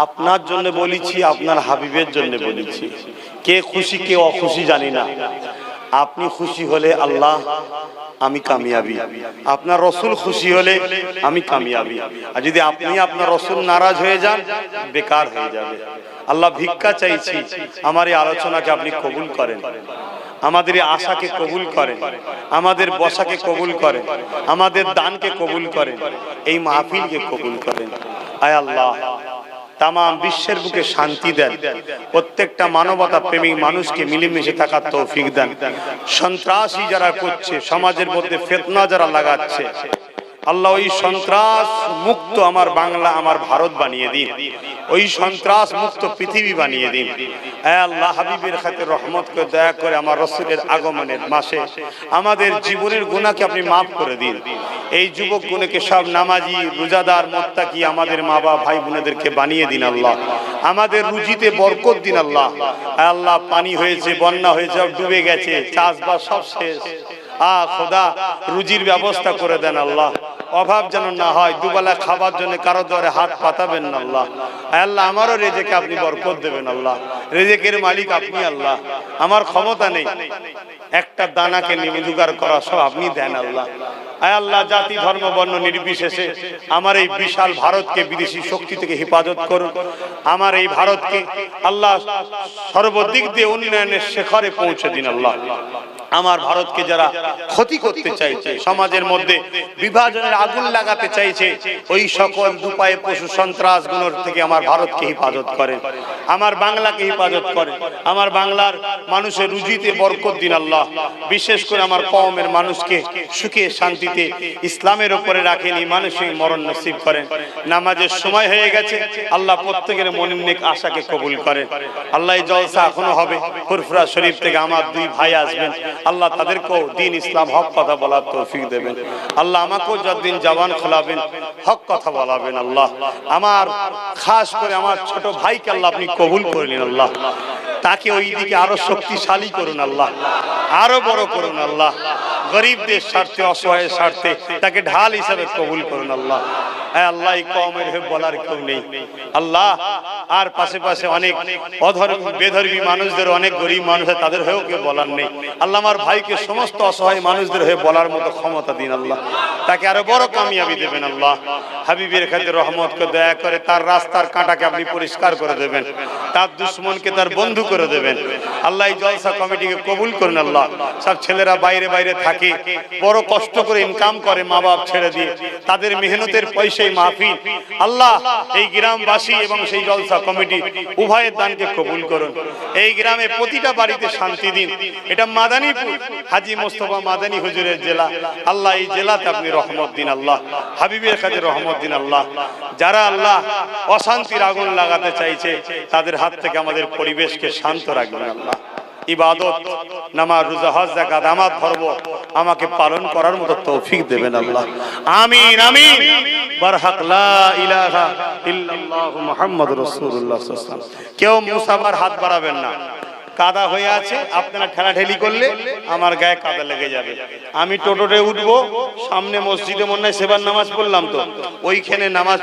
আপনার জন্য বলেছি, আপনার হাবিবের জন্য বলেছি। কে খুশি কে অখুশি জানি না। আপনি খুশি হলে আল্লাহ আমি কামিয়াবি, আপনার রসুল খুশি হলে আমি কামিয়াবি। আর যদি আপনি আপনার রসুল নারাজ হয়ে যান, বেকার হয়ে যাবে। আল্লাহ ভিক্ষা চাইছি, আমার এই আলোচনাকে আপনি কবুল করেন, আমাদের এই আশাকে কবুল করেন, আমাদের বসাকে কবুল করেন, আমাদের দানকে কবুল করেন, এই মাহফিলকে কবুল করেন। আয় আল্লাহ, তাম বিশ্বের বুকে শান্তি দেন, প্রত্যেকটা মানবতা প্রেমিক মানুষকে মিলেমিশে থাকার তৌফিক দেন। সন্ত্রাসী যারা করছে, সমাজের মধ্যে ফিতনা যারা লাগাচ্ছে, আল্লাহ ওই সন্ত্রাস মুক্ত আমার বাংলা, আমার ভারত বানিয়ে দিন, ওই সন্ত্রাস মুক্ত পৃথিবী বানিয়ে দিন। হে আল্লাহ, হাবিবের খাতে রহমত করে দয়া করে আমার রাসূলের আগমনের মাসে আমাদের জীবনের গুনাহকে আপনি মাফ করে দিন। এই যুবক গুণকে সব নামাজি, রোজাদার, মুত্তাকি আমাদের মা বাবা ভাই বোনেদেরকে বানিয়ে দিন আল্লাহ। আমাদের রুজিতে বরকত দিন আল্লাহ। হে আল্লাহ, পানি হয়েছে, বন্যা হয়েছে, ডুবে গেছে, চাষবাস সব শেষ। খোদা, রুজির ব্যবস্থা করে দেন আল্লাহ, অভাব যেন না হয়। দুবেলা খাবার জন্য কারো দ্বারে হাত পাতাবেন না আল্লাহ। আল্লাহ, আমারও রেজেকে আপনি বরকত দেবেন আল্লাহ। রেজেকের মালিক আপনি আল্লাহ, আমার ক্ষমতা নেই, একটা দানাকে জোগাড় করা সব আপনি দেন আল্লাহ। আয় আল্লাহ, জাতি ধর্ম বর্ণ নির্বিশেষে আমার এই বিশাল ভারতকে বিদেশি শক্তি থেকে হেফাজত করুন। আমার এই ভারতকে আল্লাহ সর্বদিক দিয়ে উন্নয়নের শিখরে পৌঁছে দিন আল্লাহ। আমার ভারতকে যারা ক্ষতি করতে চাইছে, সমাজের মধ্যে বিভাজনের আগুন লাগাতে চাইছে, ওই সকল দুপায়ে পশু সন্ত্রাসগুলোর থেকে আমার ভারতকে হেফাজত করেন, আমার বাংলাকে হেফাজত করেন। আমার বাংলার মানুষের রুজিতে বরকত দিন আল্লাহ। বিশেষ করে আমার কওমের মানুষকে সুখে শান্তিতে ইসলামের উপরে রাখেন, মানুষের মরণ নসিব করেন। নামাজের সময় হয়ে গেছে আল্লাহ, প্রত্যেকের মনের নেক আশাকে কবুল করেন আল্লাহ। এই জলসা এখনো হবে, ফুরফুরা শরীফ থেকে আমার দুই ভাই আসবেন আল্লাহ, তাদেরকেও দিন ইসলাম হক কথা বলার তৌফিক দেবেন আল্লাহ। আমাকেও যতদিন জবান খোলাবেন হক কথা বলাবেন আল্লাহ। আমার খাস করে আমার ছোট ভাইকে আল্লাহ আপনি কবুল করে নিন আল্লাহ, তাকে ওই দিকে আরো শক্তিশালী করুন আল্লাহ, আরো বড় করুন আল্লাহ। গরিবদের স্বার্থে, অসহায়ের স্বার্থে তাকে ঢাল হিসাবে কবুল করুন আল্লাহ। হ্যাঁ আল্লাহ, এই কওমের হয়ে বলার কেউ নেই আল্লাহ। আর পাশে পাশে অনেক অধর্মী বেধর্মী মানুষদের, অনেক গরিব মানুষ, তাদের হয়েও কেউ বলার নেই আল্লাহ। আমার ভাইকে সমস্ত অসহায় মানুষদের হয়ে বলার মতো ক্ষমতা দিন আল্লাহ, তাকে আরো বড় কামিয়াবি দেবেন আল্লাহ। হাবিবের খাতে রহমত করে দয়া করে তার রাস্তার কাঁটাকে আপনি পরিষ্কার করে দেবেন, তার দুশ্মনকে তার বন্ধু করে দেবেন আল্লাহ। এই জলসা কমিটিকে কবুল করুন আল্লাহ। সব ছেলেরা বাইরে বাইরে থাকে, বড় কষ্ট করে ইনকাম করে মা বাপ ছেড়ে দিয়ে, তাদের মেহনতের পয়সায় মাহফিল আল্লাহ। এই গ্রামবাসী এবং সেই জলসা কমিটি উভয়ের দানকে কবুল করুন। এই গ্রামে প্রতিটা বাড়িতে শান্তি দিন। এটা মাদানীপুর, হাজী মোস্তফা মাদানী হুজুরের জেলা আল্লাহ। এই জেলাতে আপনি রহমত দিন আল্লাহ, হাবিবের কাছে রহমত দিন আল্লাহ। যারা আল্লাহ অশান্তির আগুন লাগাতে চাইছে, তাদের হাত থেকে আমাদের পরিবেশকে শান্ত রাখবেন আল্লাহ। ইবাদত, নামাজ, রোজা, হজ, যাকাত আমার ধর্ম আমাকে পালন করার মতো তৌফিক দেবেন আল্লাহ। আমিন আমিন। বারহাক লা ইলাহা ইল্লাল্লাহু মুহাম্মাদুর রাসূলুল্লাহ সাল্লাল্লাহু আলাইহি ওয়াসাল্লাম। কেউ মুসাফার হাত বাড়াবেন না, কাদা হয়ে আছে, আপনারা ঠেলাঠেলি করলে আমার গায়ে কাদা লেগে যাবে। আমি টোটোতে উঠবো, সামনে মসজিদে মনে হয় সেবার নামাজ পড়লাম, তো ওইখানে নামাজ